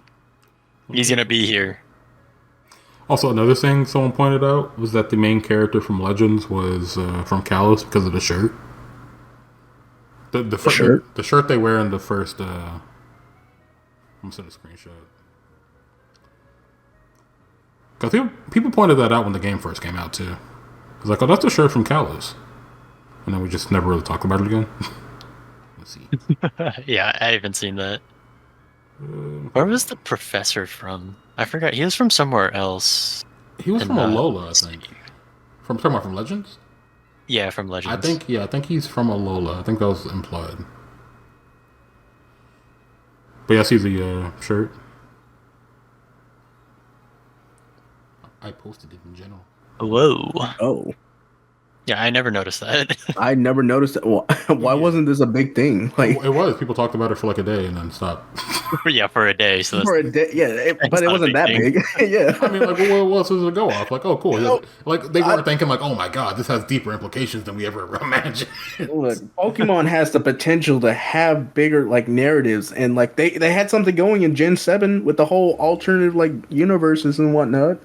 He's going to be here. Also, another thing someone pointed out was that the main character from Legends was from Kalos because of the shirt. The shirt? The shirt they wear in the first... I'm going to send a screenshot. Because people pointed that out when the game first came out, too. It was like, oh, that's the shirt from Kalos. And then we just never really talked about it again. Let's see. Yeah, I haven't seen that. Where was the professor from? I forgot. He was from somewhere else. He was from Alola, I think. Talking about from Legends? Yeah, from Legends. I think he's from Alola. I think that was implied. But yeah, I see the shirt. I posted it in general. Whoa. Oh. Yeah, I never noticed that. I never noticed it. Why wasn't this a big thing? Like, it was. People talked about it for like a day and then stopped. Yeah, for a day. So for a day, yeah. But it wasn't that big. Yeah. I mean, like, what else does it go off? Like, oh, cool. Like, they weren't thinking like, oh my god, this has deeper implications than we ever imagined. Look, Pokemon has the potential to have bigger like narratives, and like they had something going in Gen 7 with the whole alternative like universes and whatnot.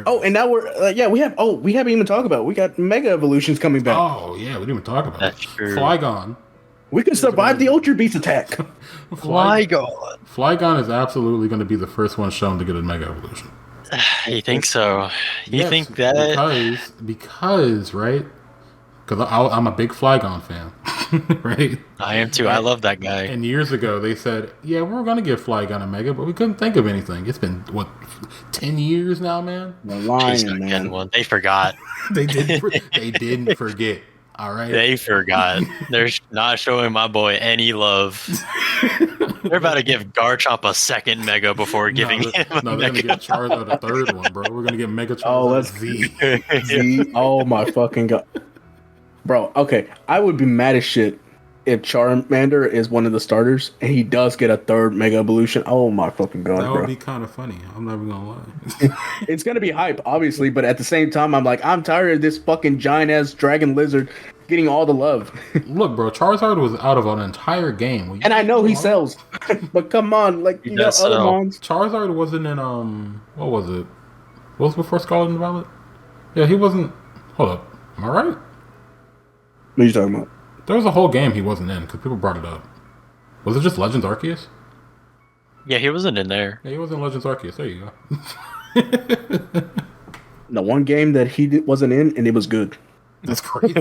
Oh, and now we haven't even talked about it. We got Mega Evolutions coming back. Oh yeah, we didn't even talk about That's it. true. Flygon. We could survive the Ultra Beast attack. Flygon is absolutely going to be the first one shown to get a Mega Evolution. You think so? You think that? Because right? Because I'm a big Flygon fan, right? I am too. I love that guy. And years ago, they said, yeah, we're going to give Flygon a Mega, but we couldn't think of anything. It's been, 10 years now, man? Man. They forgot. They didn't forget. All right? They forgot. They're not showing my boy any love. They're about to give Garchomp a second Mega before giving him a they're going to get Charizard a third one, bro. We're going to get Mega Charizard Z. Oh, my fucking God. Bro, okay, I would be mad as shit if Charmander is one of the starters and he does get a third Mega Evolution. Oh my fucking God, that would be kind of funny. I'm not even gonna lie. It's gonna be hype, obviously, but at the same time, I'm like, I'm tired of this fucking giant ass dragon lizard getting all the love. Look, bro, Charizard was out of an entire game. And I know he sells. But come on, like you got That's other so- mons. Charizard wasn't in what was it? What was before Scarlet and Violet? Yeah, he wasn't. Hold up, am I right? What are you talking about? There was a whole game he wasn't in because people brought it up. Was it just Legends Arceus? Yeah, he wasn't in there. Yeah, he was in Legends Arceus. There you go. The one game that wasn't in, and it was good. That's crazy.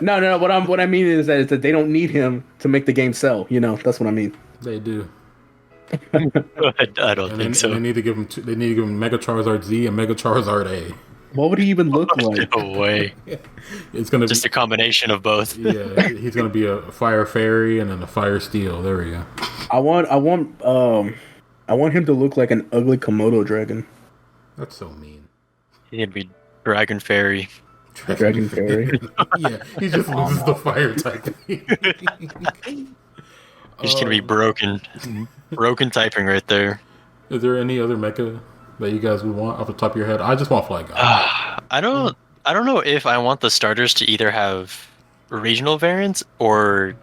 No. What I mean is that they don't need him to make the game sell. You know, that's what I mean. They do. I don't And think so. they need to give him. They need to give him Mega Charizard Z and Mega Charizard A. What would he even look like? No way. It's gonna Just be a combination of both. yeah. He's gonna be a Fire Fairy and then a Fire Steel. There we go. I want him to look like an ugly Komodo dragon. That's so mean. He'd be Dragon Fairy. Dragon Fairy. Yeah, he just loses the Fire type. He's gonna be broken. Broken typing right there. Is there any other mecha that you guys would want off the top of your head? I just want Flygon. I don't know if I want the starters to either have regional variants or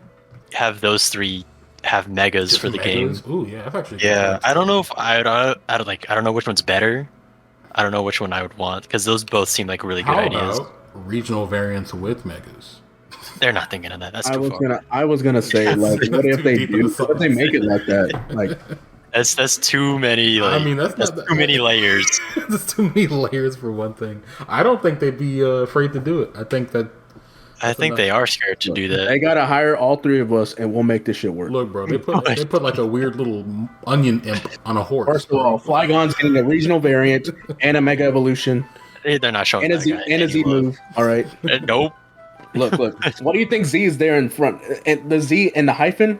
have those three have megas Just for the megas? game. Ooh, yeah, that's actually Yeah, I don't know if I don't know which one's better. I don't know which one I would want because those both seem like really good How ideas. about regional variants with megas? They're not thinking of that. That's too far. I was gonna say like, what if too they deep do? in the What if they make it like that? Like, That's too many. Like, I mean, that's that's not- too many layers. There's too many layers for one thing. I don't think they'd be afraid to do it. I think that I think they are scared to do they that. gotta hire all three of us, and we'll make this shit work. look, bro. They put like a weird little onion imp on a horse. First of all, Flygon's getting a regional variant and a Mega Evolution They're not showing and a that Z guy and a Z any love. move. All right, Nope. look. What do you think Z is there in front? And the Z and the hyphen.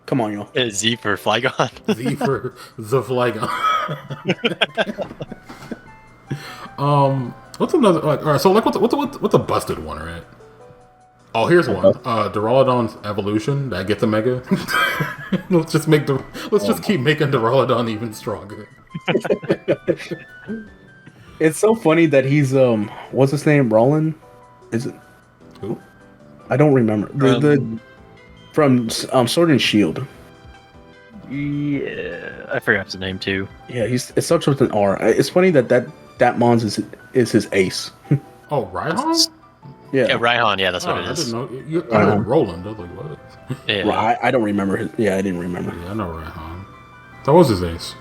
Come on, y'all. Z for Flygon. Z for the Flygon. What's another like? All right, so like, what's a busted one, right? Oh, here's one. Duraludon's evolution that gets a mega. Let's just keep making Duraludon even stronger. It's so funny that he's what's his name? Roland? Is it? Who? I don't remember. The from Sword and Shield. Yeah, I forgot his name too. Yeah, it starts with an R. It's funny that Mons is his ace. Oh, Raihan? Yeah, Yeah, Raihan. Yeah, that's what it I is. didn't know. I heard Roland. I was like, what? Yeah. Well, I don't remember his. Yeah, I didn't remember. Yeah, I know Raihan. That was his ace.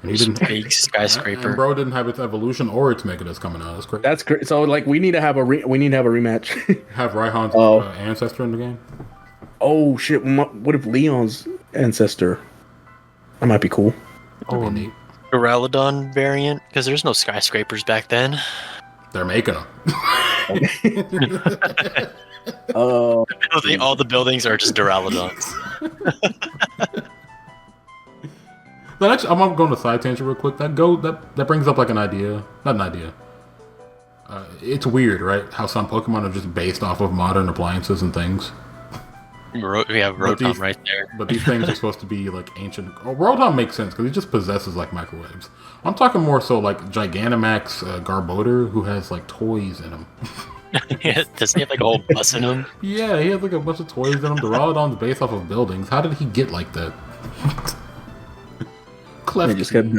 And he didn't. Big skyscraper. And bro didn't have its evolution or its mega that's coming out. That's crazy. That's great. So like, we need to have a rematch. Have Raihan's Oh. ancestor in the game. Oh shit! What if Leon's ancestor? That might be cool. That'd be neat. Duraludon variant because there's no skyscrapers back then. They're making them. Oh, All the buildings are just Duraludons. But actually, I'm going to side tangent real quick. That brings up like an idea. Not an idea. It's weird, right? How some Pokemon are just based off of modern appliances and things. We have But these- Rotom right there. But these things are supposed to be like ancient. Oh, Rotom makes sense because he just possesses like microwaves. I'm talking more so like Gigantamax Garbodor, who has like toys in him. Doesn't he have like a whole bus in him? Yeah, he has like a bunch of toys in him. Duraludon's based off of buildings. How did he get like that? they just kept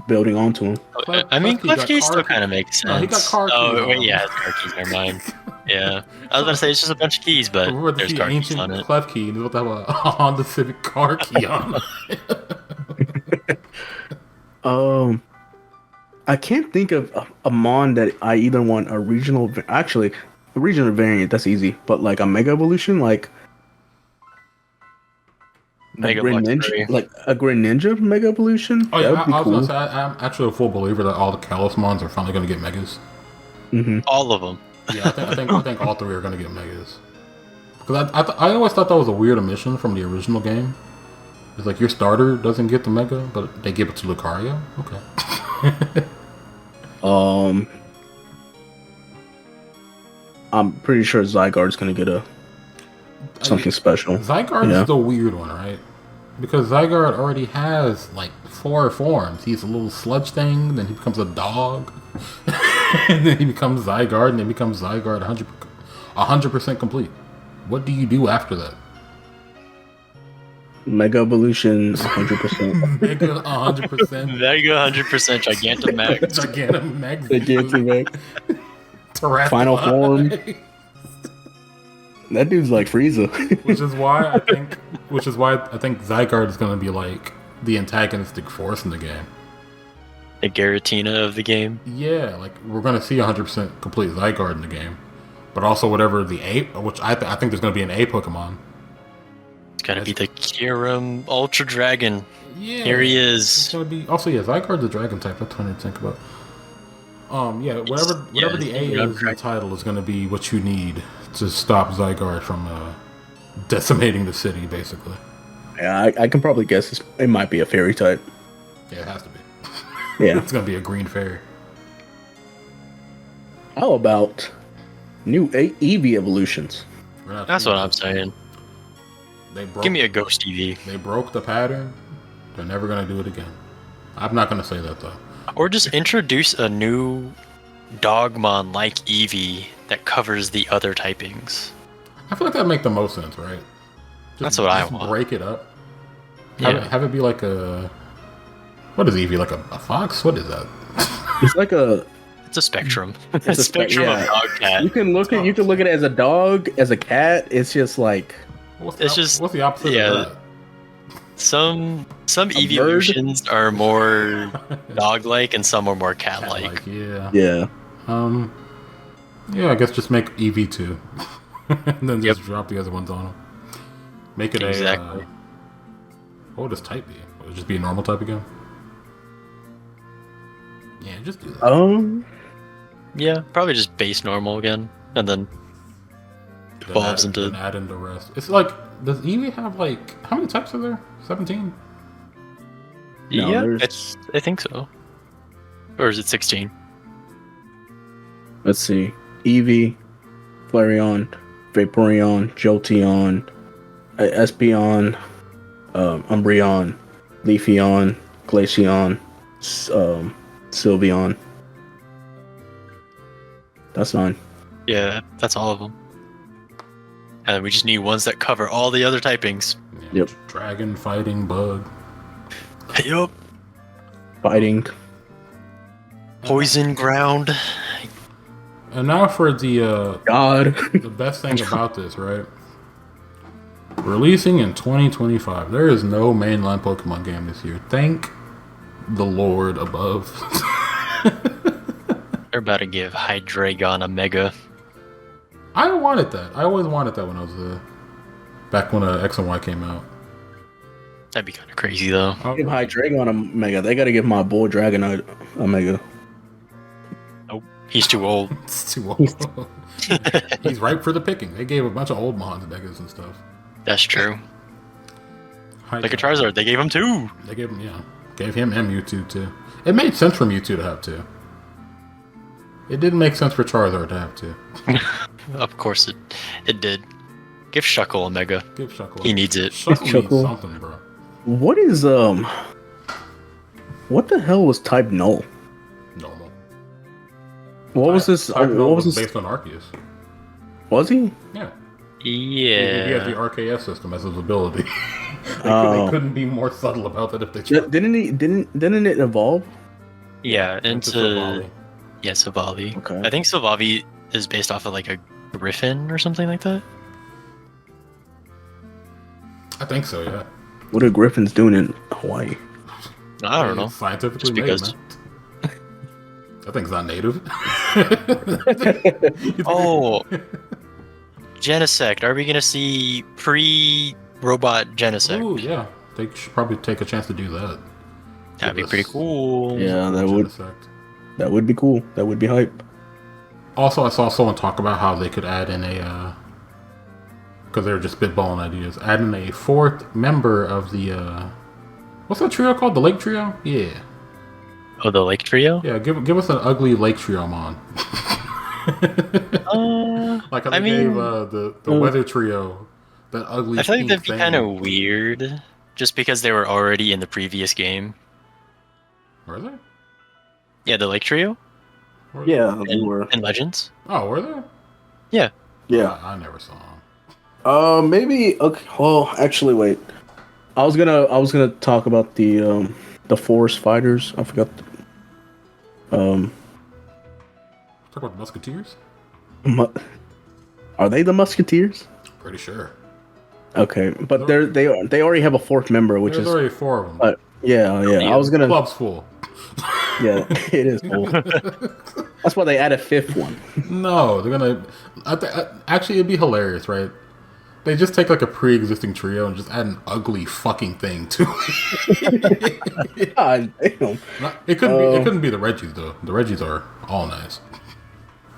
building onto him. I mean, Klefki got Klefki still car- kind of makes sense. No, he got car keys Oh, wait, on. yeah, it's car keys. Never mind. Yeah, I was gonna say it's just a bunch of keys, but Remember to there's see car keys ancient on it. Klefki and he'll have a Honda Civic car key on. I can't think of a Mon that I either want a regional. Actually, a regional variant that's easy, but like a Mega Evolution, like Mega Greninja, like a Greninja Mega Evolution. Oh yeah, that would be I was cool. gonna say I'm actually a full believer that all the Kalos Mons are finally gonna get megas. All of them. Yeah, I think all three are gonna get megas. Because I always thought that was a weird omission from the original game. It's like your starter doesn't get the mega, but they give it to Lucario. Okay. I'm pretty sure Zygarde's gonna get something special. Zygarde Yeah. is the weird one, right? Because Zygarde already has like 4 forms. He's a little sludge thing, then he becomes a dog, and then he becomes Zygarde, and then becomes Zygarde 100% complete. What do you do after that? Mega Evolution, 100%. Mega 100%. Mega 100% Gigantamax. Gigantamax. Gigantamax. Final form. That dude's like Frieza. which is why I think Zygarde is going to be like the antagonistic force in the game. The Giratina of the game. Yeah, like we're going to see 100% complete Zygarde in the game, but also whatever the A, which I think there's going to be an A Pokemon. It's got to be the Kyurem Ultra Dragon. Yeah, here he is. It's going to be also Zygarde's a Dragon type. That's what I think about. Whatever the A is in the title is going to be what you need to stop Zygarde from decimating the city, basically. Yeah, I can probably guess it might be a fairy type. Yeah, it has to be. Yeah. It's going to be a green fairy. How about new Eevee evolutions? That's what I'm saying. Give me a Ghost Eevee. They broke the pattern. They're never going to do it again. I'm not going to say that, though. Or just introduce a new Dogmon like Eevee that covers the other typings. I feel like that'd make the most sense, right? That's what I want. Break it up. Yeah. Have it be like a... What is Eevee? Like a fox? What is that? It's like a... It's a spectrum. It's a spectrum of dog cat. You can look at it as a dog, as a cat. It's just like... What's the opposite of that? Some evolutions are more dog-like and some are more cat-like. Yeah. Yeah. Yeah, I guess just make EV2. And then just drop the other ones on them. Make it exactly. What would this type be? Would it just be a normal type again? Yeah, just do that. Yeah, probably just base normal again. And then evolves into... add in the rest. It's like, does Eevee have like... How many types are there? 17? Yeah, I think so. Or is it 16? Let's see. Eevee, Flareon, Vaporeon, Jolteon, Espeon, Umbreon, Leafeon, Glaceon, Sylveon. That's 9. Yeah, that's all of them. And we just need ones that cover all the other typings. Yeah, yep. Dragon, fighting, bug. Yup. Fighting. Poison, ground. And now for the God. The best thing about this, right? Releasing in 2025. There is no mainline Pokemon game this year. Thank the Lord above. They're about to give Hydreigon a Mega. I wanted that. I always wanted that when I was back when X and Y came out. That'd be kind of crazy, though. Give Hydreigon a Mega. They got to give my boy Dragonite a Mega. Nope, he's too old. It's too old. He's ripe for the picking. They gave a bunch of old Mons Megas and stuff. That's true. Like a Charizard, they gave him 2. They gave him, gave him and Mewtwo too. It made sense for Mewtwo to have 2. It didn't make sense for Charizard to have 2. Of course it did. Give Shuckle a Mega. Give Shuckle. He needs it. Shuckle needs something, bro. What is what the hell was type Null? Normal. What was this? Type Null what was this? Based on Arceus. Was he? Yeah. Yeah. He had the RKS system as his ability. They couldn't be more subtle about that if they tried. Didn't it evolve? Yeah, into Silvally. Yeah, Silvally. Okay. I think Silvally is based off of like a griffin or something like that. I think so, yeah. What are griffins doing in Hawaii? I don't know. It's scientifically Just made, because. man. That thing's not native. Oh, Genesect. Are we gonna see pre-robot Genesect? Ooh, yeah. They should probably take a chance to do that. That'd be pretty cool. Yeah, that would. Genesect. That would be cool. That would be hype. Also, I saw someone talk about how they could add in a, because they were just spitballing ideas, add in a 4th member of the, what's that trio called? The Lake Trio? Yeah. Oh, the Lake Trio? Yeah, give us an ugly Lake Trio mon. Like how they gave the Weather Trio that ugly. I feel like pink that'd be thing. kind of weird, just because they were already in the previous game. Were they? Yeah, the Lake Trio. Yeah, they were. In Legends. Oh, were they? Yeah. Yeah. I never saw them. Maybe. Okay. Well, actually, wait. I was gonna talk about the forest fighters. I forgot. Talk about the Musketeers. Mu- are they the Musketeers? Pretty sure. Okay, but they already have a fourth member, which There's is. already 4 of them. But yeah. I was gonna. Club's full. Yeah, it is cool. That's why they add a fifth one. No, they're gonna. Actually, it'd be hilarious, right? They just take like a pre-existing trio and just add an ugly fucking thing to it. God damn. It couldn't be the Reggies though. The Reggies are all nice.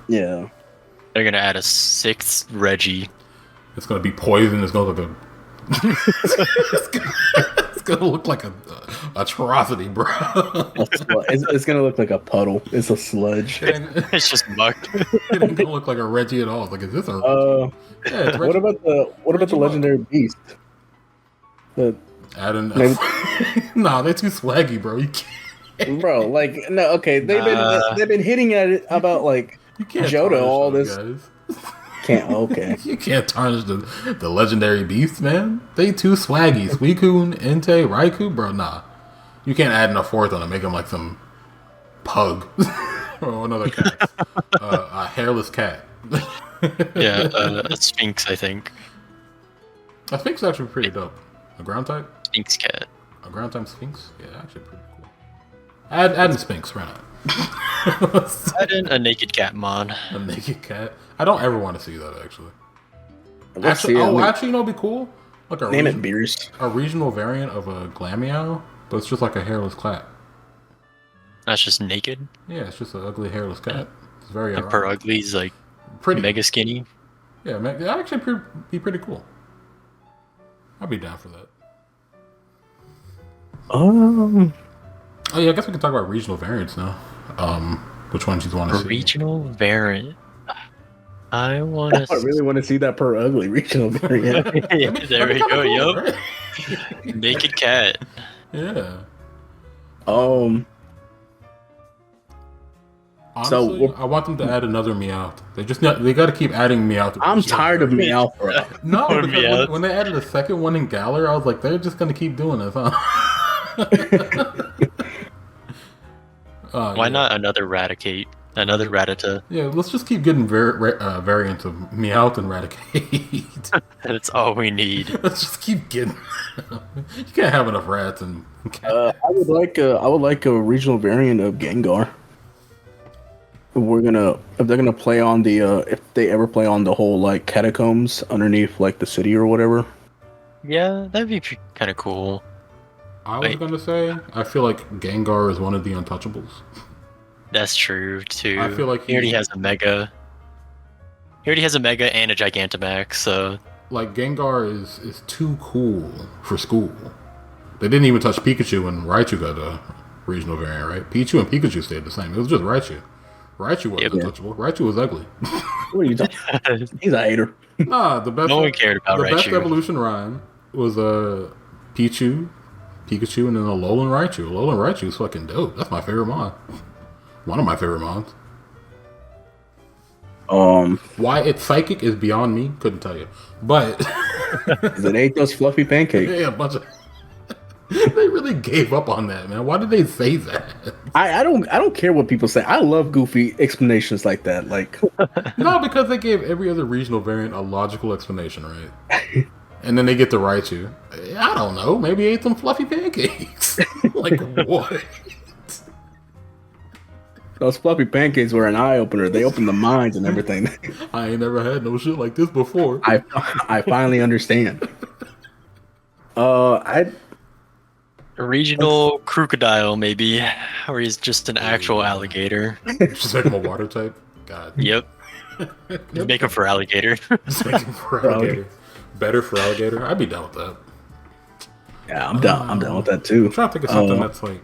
Yeah. They're gonna add a 6th Reggie. It's gonna be poison. It's gonna look like it's gonna look like a atrocity, bro. It's gonna look like a puddle. It's a sludge. It's just mucked. It ain't gonna look like a Reggie at all. It's like, is this a Reggie? Yeah, it's Reggie. What about the legendary beast? Adding, nah, they're too swaggy, bro. You can't. Bro, like no, okay. They've been hitting at it about like You can't Johto tarnish all those this. guys. Can't okay. You can't tarnish the legendary beasts, man. They too swaggy. Suicune, Entei, Raikou, bro. Nah, you can't add in a 4th one to make them like some pug or another cat, a hairless cat. Yeah, a Sphinx, I think. A Sphinx is actually pretty dope. A ground type, Sphinx cat. a ground type Sphinx. Yeah, actually pretty cool. Add in Sphinx, why not? Add in a naked Catmon. A naked cat. I don't ever want to see that actually. Let's Actually, see, actually, you know, it'd be cool. Like a name it Beers. a regional variant of a Glameow, but it's just like a hairless cat. That's just naked. Yeah, it's just an ugly hairless cat. It's very And per ugly's like pretty. mega skinny. Yeah, man, that'd actually be pretty cool. I'd be down for that. Um, Oh yeah, I guess we can talk about regional variants now. Which ones you want to A see? regional variant. I want I to. really want to see that per ugly regional variant. Yeah, there we go. Cool, Yup. right? Naked cat. Yeah. Honestly, So, I want them to add another Meowth. They got to keep adding Meowth. I'm tired of Meowth, bro. No, Or because Meowth. when they added a second one in Galar, I was like, they're just gonna keep doing this, huh? Why Yeah. not another Raticate? Another Rattata. Yeah, let's just keep getting variants of Meowth and Raticate. That's all we need. Let's just keep getting. You can't have enough rats and cats. I would like a regional variant of Gengar. If they're gonna play on the if they ever play on the whole like catacombs underneath like the city or whatever. Yeah, that'd be kind of cool. I was gonna say, I feel like Gengar is one of the untouchables. That's true too. I feel like he already he's- has a Mega. He already has a Mega and a Gigantamax, so Like Gengar is too cool for school. They didn't even touch Pikachu when Raichu got a regional variant, right? Pichu and Pikachu stayed the same. It was just Raichu. Raichu wasn't Yep. untouchable. Raichu was ugly. What are you talking? He's a hater. Nah, the best. No one cared about the best Raichu. evolution rhyme was Pichu, Pikachu, and then a Alolan Raichu. Alolan Raichu is fucking dope. That's my favorite mon. One of my favorite mons. Why it's psychic is beyond me. Couldn't tell you, but It ate those fluffy pancakes. yeah, a bunch of. They really gave up on that, man. Why did they say that? I don't care what people say. I love goofy explanations like that. Like No, because they gave every other regional variant a logical explanation, right? And then they get to Raichu. I don't know. Maybe he ate some fluffy pancakes. Like what? those fluffy pancakes were an eye opener. They opened the minds and everything. I ain't never had no shit like this before. I finally understand. a regional crocodile maybe, or he's just an actual alligator. Just make him a water type. God. Yep. Just make him for alligator. Just make him for alligator. Better for alligator. I'd be down with that. Yeah, I'm down. I'm down with that too. I'm trying to think of something that's like.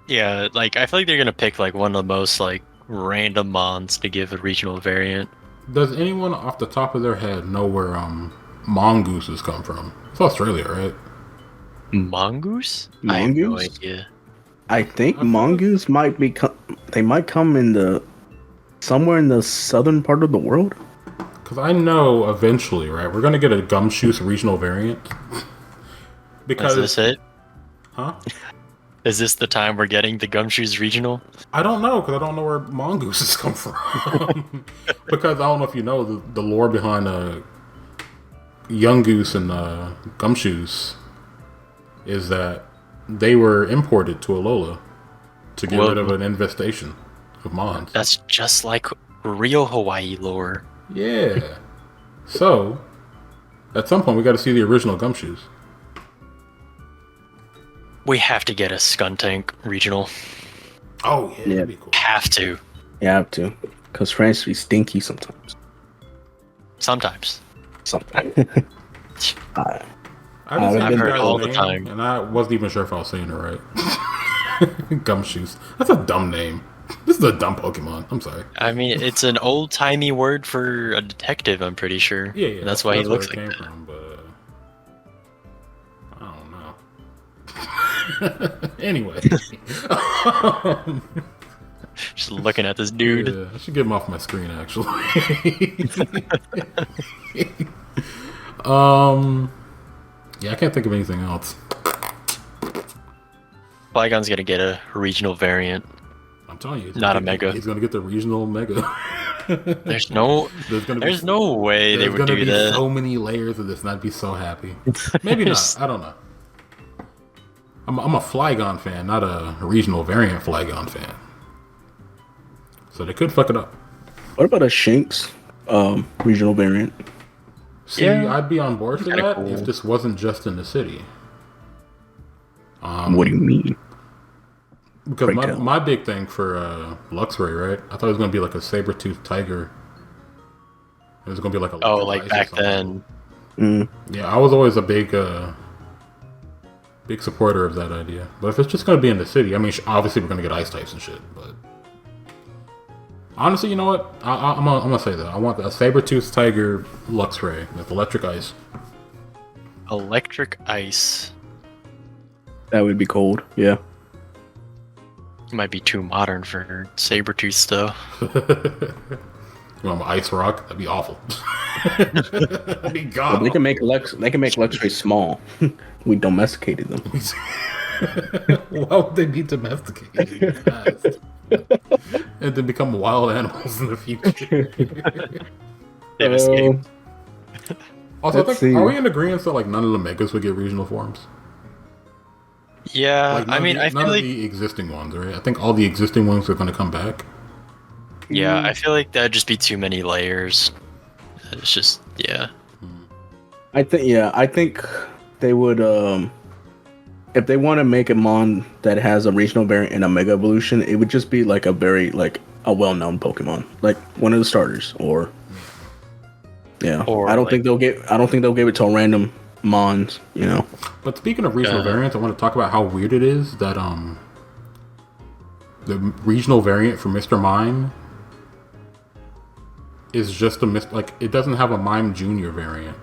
Yeah, like I feel like they're gonna pick like one of the most like random mons to give a regional variant. Does anyone off the top of their head know where mongooses come from? It's Australia, right? Mongoose? I have no Mongoose? idea. I think mongoose might be. They might come in somewhere in the southern part of the world. Because I know eventually, right, we're going to get a Gumshoos regional variant. Because Is this it? Huh? Is this the time we're getting the Gumshoes regional? I don't know because I don't know where mongooses come from. Because I don't know if you know the lore behind Young Goose and Gumshoes is that they were imported to Alola to get rid of an infestation of mons. That's just like real Hawaii lore. Yeah. So, at some point, we got to see the original Gumshoes. We have to get a Skuntank regional. Oh, yeah, that'd be cool. Have to. You have to. Because French be stinky sometimes. Sometimes. Sometimes. I've heard all the time. And I wasn't even sure if I was saying it right. Gumshoes. That's a dumb name. This is a dumb Pokemon. I'm sorry. I mean, it's an old-timey word for a detective, I'm pretty sure. Yeah. That's why he looks where it like came that. from, but I don't know. Anyway. Just looking at this dude. Yeah, I should get him off my screen, actually. Yeah, I can't think of anything else. Flygon's gonna get a regional variant. I'm telling you, Not a mega. He's gonna get the regional mega. There's no way they would do that. So many layers of this, and I'd be so happy. Maybe not. I don't know. I'm a Flygon fan, not a regional variant Flygon fan. So they could fuck it up. What about a Shinx regional variant? See, Yeah. I'd be on board for that Cool. if this wasn't just in the city. What do you mean? Because my big thing for Luxray, right? I thought it was going to be like a saber-toothed tiger. It was going to be like a... Like back then. Yeah, I was always a big supporter of that idea. But if it's just going to be in the city, I mean, obviously we're going to get ice types and shit, but... Honestly, you know what? I'm gonna say that. I want a saber-toothed tiger Luxray with electric ice. Electric ice. That would be cold. Yeah. Might be too modern for Sabertooth though. You want my ice rock? That'd be awful. That'd be god. But they can make Luxray small. We domesticated them. Why would they be domesticated fast? And then become wild animals in the future. They've escaped. Also, Let's are we see. in agreement that like none of the megas would get regional forms? Yeah, Like, I mean, I none feel of like the existing ones, right? I think all the existing ones are going to come back. I feel like that'd just be too many layers. It's just I think they would if they want to make a mon that has a regional variant and a mega evolution, it would just be like a very like a well-known Pokemon, like one of the starters, or Or I don't like- think they'll give it to a random mons, you know. But speaking of regional variants, I want to talk about how weird it is that the regional variant for Mr. Mime is just like it doesn't have a Mime Junior variant.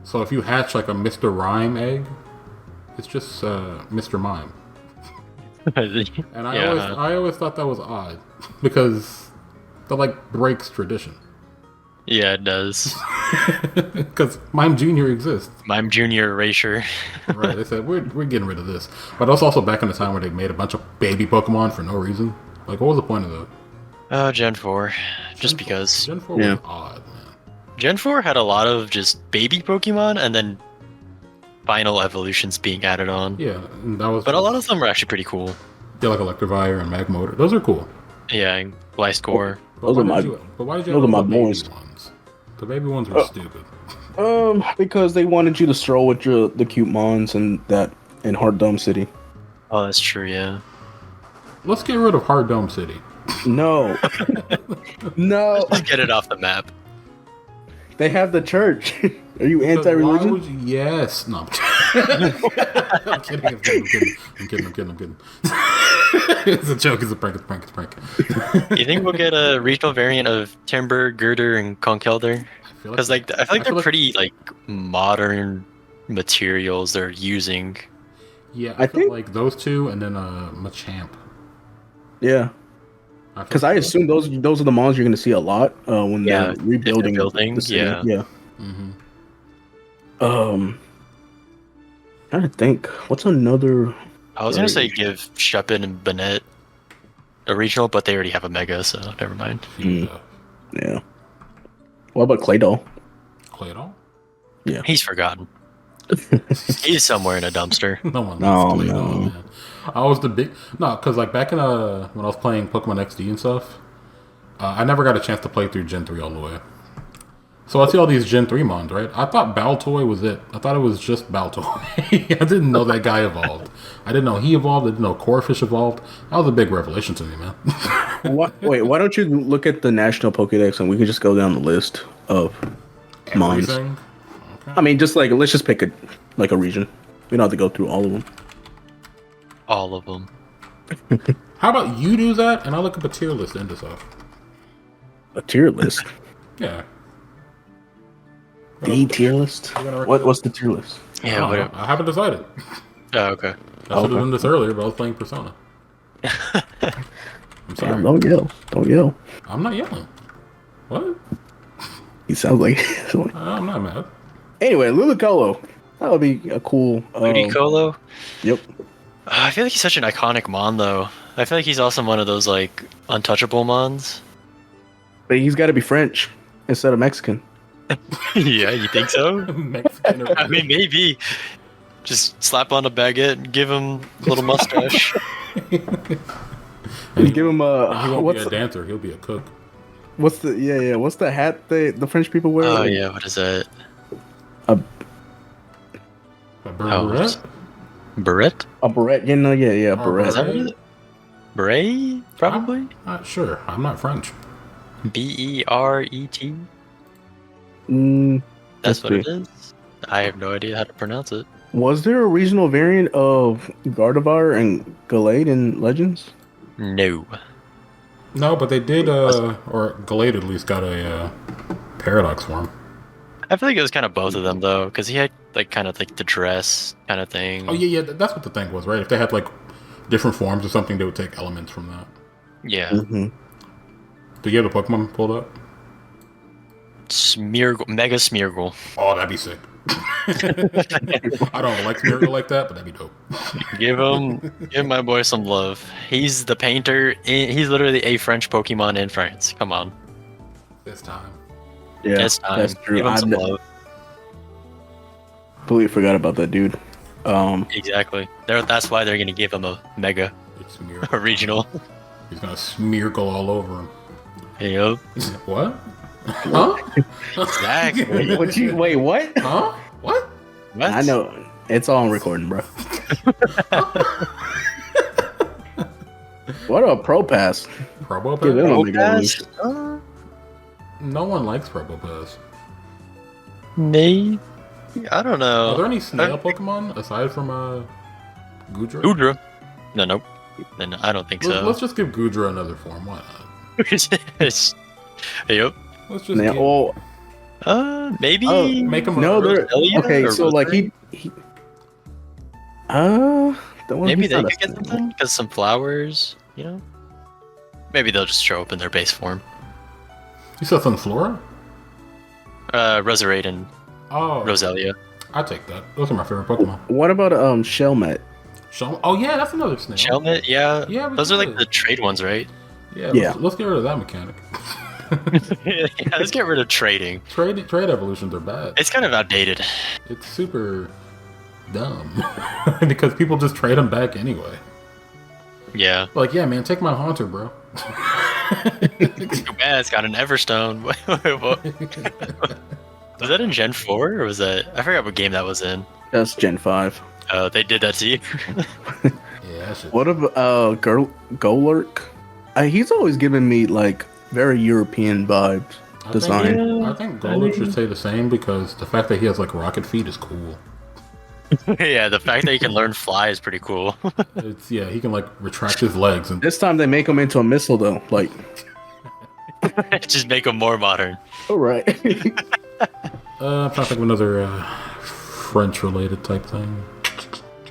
So if you hatch like a Mr. Rhyme egg, it's just Mr. Mime. And I always thought that was odd because that like breaks tradition. Yeah, it does. Because Mime Junior exists. Mime Junior erasure. Right, they said we're getting rid of this. But that's also back in the time where they made a bunch of baby Pokemon for no reason. Like, what was the point of that? Oh, Gen 4. Just because. Gen 4 was odd, man. Gen 4 had a lot of just baby Pokemon and then final evolutions being added on. Yeah, and that was. But a lot of them were actually pretty cool. Yeah, like Electivire and Magmotor. Those are cool. Yeah, and Gliscor. But Those why are my- did you, but why did you those have are my all the baby boys. ones? The baby ones were stupid. Because they wanted you to stroll with the cute mons and that in Heart Dome City. Oh, that's true, yeah. Let's get rid of Hard Dome City. No, no, Just get it off the map. they have the church. Are you Because anti-religion? why would you- Yes. No, I'm kidding. I'm kidding. It's a joke. It's a prank. You think we'll get a regional variant of Timber, Girder, and Conkeldurr? Because I feel like they're pretty like modern materials they're using. Yeah, I I feel think- like those two, and then Machamp. Yeah, because I assume those are the mons you're going to see a lot when Yeah, they're rebuilding building, the city. yeah. Yeah. I think. What's another? I was gonna say give Shepin and Bennett a regional, but they already have a mega, so never mind. Yeah. What about Claydol? Claydol? Yeah. He's forgotten. He's somewhere in a dumpster. No one likes No, Claydol, no. man. I was the big because like back in when I was playing Pokemon XD and stuff, I never got a chance to play through Gen 3 all the way. So I see all these Gen 3 mons, right? I thought Baltoy was it. I thought it was just Baltoy. I didn't know that guy evolved. I didn't know he evolved. I didn't know Corphish evolved. That was a big revelation to me, man. Wait, why don't you look at the National Pokédex and we can just go down the list of mons? Everything? Okay. I mean, just like, let's just pick a region. We don't have to go through all of them. All of them. How about you do that and I'll look up a tier list into stuff? A tier list? Yeah. The tier list? What's the tier list? Yeah, whatever. I haven't decided. Oh, okay. I should have done this earlier, but I was playing Persona. I'm sorry. Don't yell. Don't yell. I'm not yelling. What? He sounds like... I'm not mad. Anyway, Ludicolo. That would be a cool... Ludicolo? Yep. I feel like he's such an iconic mon, though. I feel like he's also one of those, like, untouchable mons. But he's got to be French instead of Mexican. Yeah, you think so? Mexican I mean, maybe. Just slap on a baguette and give him a little mustache. Give him a... He won't be a dancer. He'll be a cook. What's the... What's the hat the French people wear? Oh, yeah, what is that? A beret? Beret? A beret. Yeah, a beret. Is that what it is? Beret? Probably? I'm not sure. I'm not French. Beret? That's what it is? I have no idea how to pronounce it. Was there a regional variant of Gardevoir and Gallade in Legends? No. No, but they did, or Gallade at least got a Paradox form. I feel like it was kind of both of them, though, because he had, like, kind of, like, the dress kind of thing. Oh, yeah, that's what the thing was, right? If they had, like, different forms or something, they would take elements from that. Yeah. Mm-hmm. Do you have the Pokemon pulled up? Smeargle, Mega Smeargle. Oh, that'd be sick. I don't like Smeargle like that, but that'd be dope. Give my boy some love. He's the painter. He's literally a French Pokemon in France. Come on. This time. Yeah, This time. that's true. Give him some love. Completely forgot about that dude. Exactly. That's why they're gonna give him a Mega, It's a regional. He's gonna Smeargle all over him. Yup. What? Huh? Exactly. Wait, what? Huh? What? What? I know. It's all on recording, bro. What a pro pass. Probopass? Give him a Mega Pass? Evolution. No one likes Probopass. Maybe. I don't know. Are there any snail Pokemon aside from Goodra? Udra. No. Then I don't think so. Let's just give Goodra another form. Why not? Yep. Let's just Now, give, Maybe. make him no, a there. Roselia Okay, or so like Rosary? Maybe they could get something because some flowers, you know. Maybe they'll just show up in their base form. You said Sunflora? Roserade and Oh, Roselia. I take that. Those are my favorite Pokemon. What about Shelmet? Oh yeah, that's another snail. Shelmet, yeah. Yeah, Those are like could. the trade ones, right? Yeah. Let's get rid of that mechanic. Yeah, let's get rid of trading. Trade evolutions are bad. It's kind of outdated. It's super dumb because people just trade them back anyway. Yeah. Like, yeah, man, take my Haunter, bro. Too bad it's got an Everstone. What? Was that in Gen 4 or was that? I forgot what game that was in. That's Gen 5. Oh, they did that to you. Yeah, that shit. What about Golurk? He's always given me like very European vibes. Design. I think Golden should say the same because the fact that he has like rocket feet is cool. Yeah, the fact that he can learn fly is pretty cool. He can like retract his legs and This time they make him into a missile though. Like, Just make him more modern. all right. I'm trying to think of another French related type thing.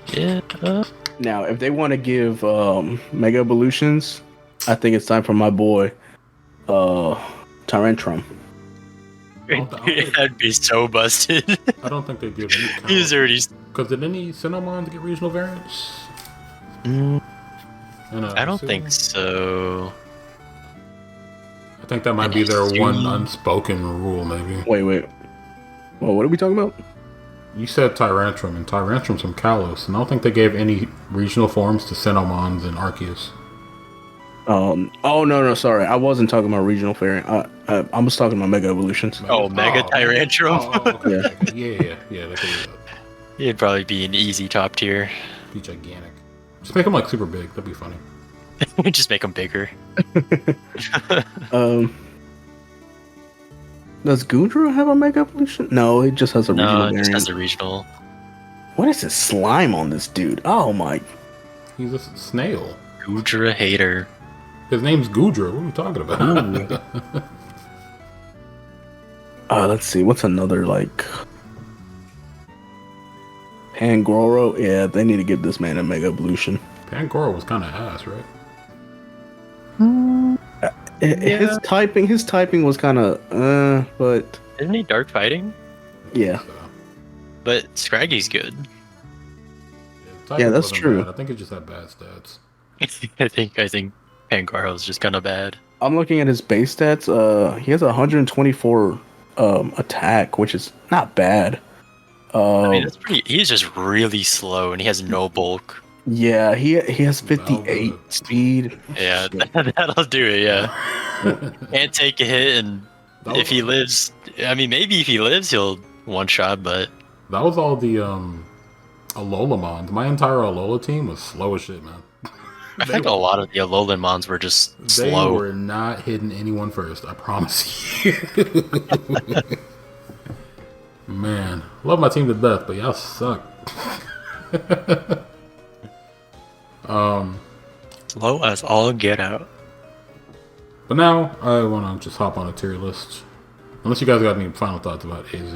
Yeah. Now, if they want to give Mega Evolutions, I think it's time for my boy, Tyrantrum. That'd be so busted. I don't think they did any He's already. Because did any Cinnamons get regional variants? I don't think so. I think that might be their one unspoken rule, maybe. Wait. Well, what are we talking about? You said Tyrantrum, and Tyrantrum's from Kalos, and I don't think they gave any regional forms to Cinnamons and Arceus. Oh no, sorry. I wasn't talking about regional variant. I was talking about Mega Evolutions. Mega Tyrantrum. Okay. Yeah. They could do that. He'd probably be an easy top tier. Be gigantic. Just make them like super big. That'd be funny. Just make them bigger. Does Goodra have a Mega Evolution? No, it just has a regional variant. No, it just has a regional. What is this slime on this dude? Oh my. He's a snail. Goodra hater. His name's Goodra. What are you talking about? Let's see. What's another like? Pangoro? Yeah, they need to give this man a Mega Evolution. Pangoro was kind of ass, right? His typing was kind of but isn't he dark fighting? Yeah. But Scraggy's good. Yeah, that's true. Bad. I think it just had bad stats. I think Pangoro's just kind of bad. I'm looking at his base stats. He has 124 attack, which is not bad. I mean, that's pretty. He's just really slow, and he has no bulk. Yeah, he has 58 speed. Yeah, that'll do it. Yeah, can't take a hit, and if he lives, I mean, maybe if he lives, he'll one shot. But that was all the Alolamons. My entire Alola team was slow as shit, man. I think a lot of the Alolan were just slow. They were not hitting anyone first. I promise you. Man, love my team to death, but y'all suck. Slow as all get out. But now I want to just hop on a tier list. Unless you guys got any final thoughts about AZ.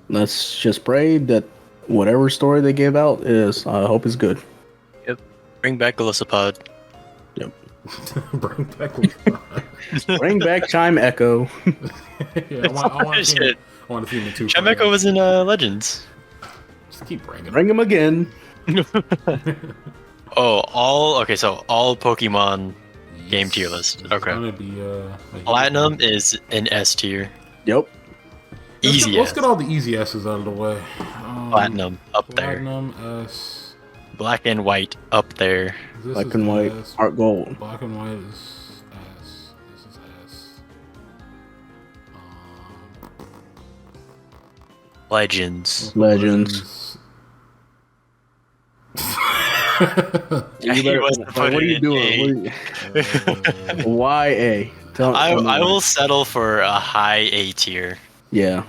Let's just pray that whatever story they give out is, I hope is good. Yep. Bring back Golisopod. Yep. Bring back Golisopod. Bring back Chime Echo. Yeah, I want to see him in 2. Chime Echo was in Legends. Just keep bringing him. Bring him again. So all Pokemon game tier list. It's Okay. Gonna be, Platinum is an S tier. Yep. Easy Let's S. get all the easy S's out of the way. Platinum up there. Platinum S. Black and white up there. Black and white, Art Gold. Black and white is S. This is S. Legends. What are you doing? YA. I will settle for a high A tier. Yeah.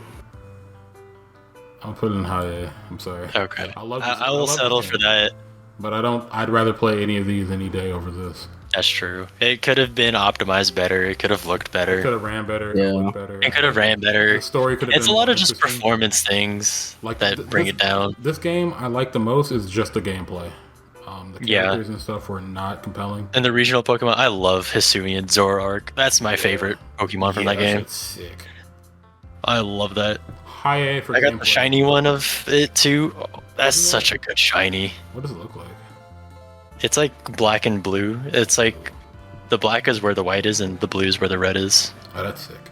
I'm putting high A. I'm sorry. Okay. I love I will settle for that. But I'd rather play any of these any day over this. That's true. It could have been optimized better. It could have looked better. It could have ran better. Yeah. Looked better. It could have ran better. The story could have It's been a lot more of just interesting. performance things that bring it down. This game I like the most is just the gameplay. The Yeah. characters and stuff were not compelling. And the regional Pokemon, I love Hisuian Zoroark. That's my favorite Pokemon from that game. Shit's sick. I love that. High A for I got gameplay. the shiny one of it too. Oh, that's Isn't such a good shiny. What does it look like? It's like black and blue. It's like the black is where the white is and the blue is where the red is. Oh, that's sick.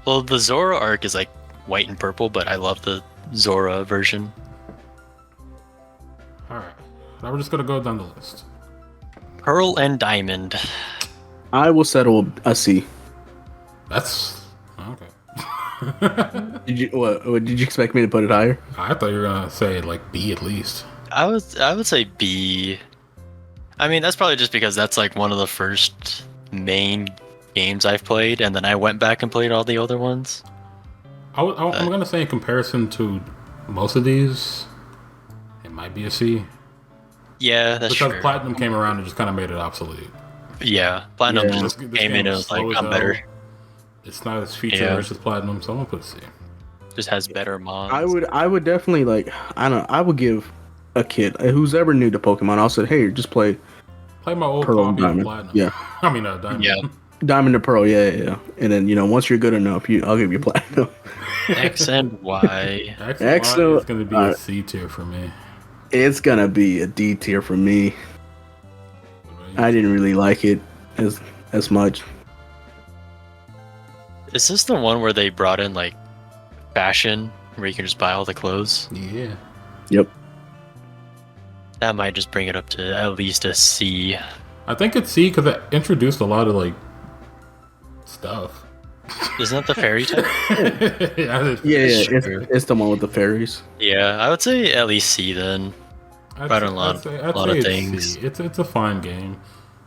Well, the Zoroark is like white and purple, but I love the Zora version. Alright. Now we're just gonna go down the list. Pearl and Diamond. I will settle a C. That's okay. Did you expect me to put it higher? I thought you were gonna say like B at least. I would say B. I mean, that's probably just because that's like one of the first main games I've played, and then I went back and played all the other ones. I'm gonna say in comparison to most of these, it might be a C. Yeah, that's because true. Platinum came around and just kind of made it obsolete. Yeah, Platinum Yeah. just This came in game and is was like, slow as I'm hell. better. It's not as feature rich as Platinum, so I'm gonna put a C. Just has better mons. I would definitely I would give a kid who's ever new to Pokemon. I'll say, hey, just play Play my old Pearl and copy of Diamond. Platinum. Yeah. I mean, Diamond. Yeah. Diamond to Pearl, yeah. And then once you're good enough, I'll give you Platinum. X and Y. X Excellent. is going to be a C tier for me. It's gonna be a D tier for me. I didn't really like it as much. Is this the one where they brought in like fashion, where you can just buy all the clothes? Yeah. Yep. That might just bring it up to at least a C. I think it's C because it introduced a lot of like stuff. Isn't that the fairy type? It's the one with the fairies. Yeah, I would say at least C then. Right on a lot of things. It's a fine game.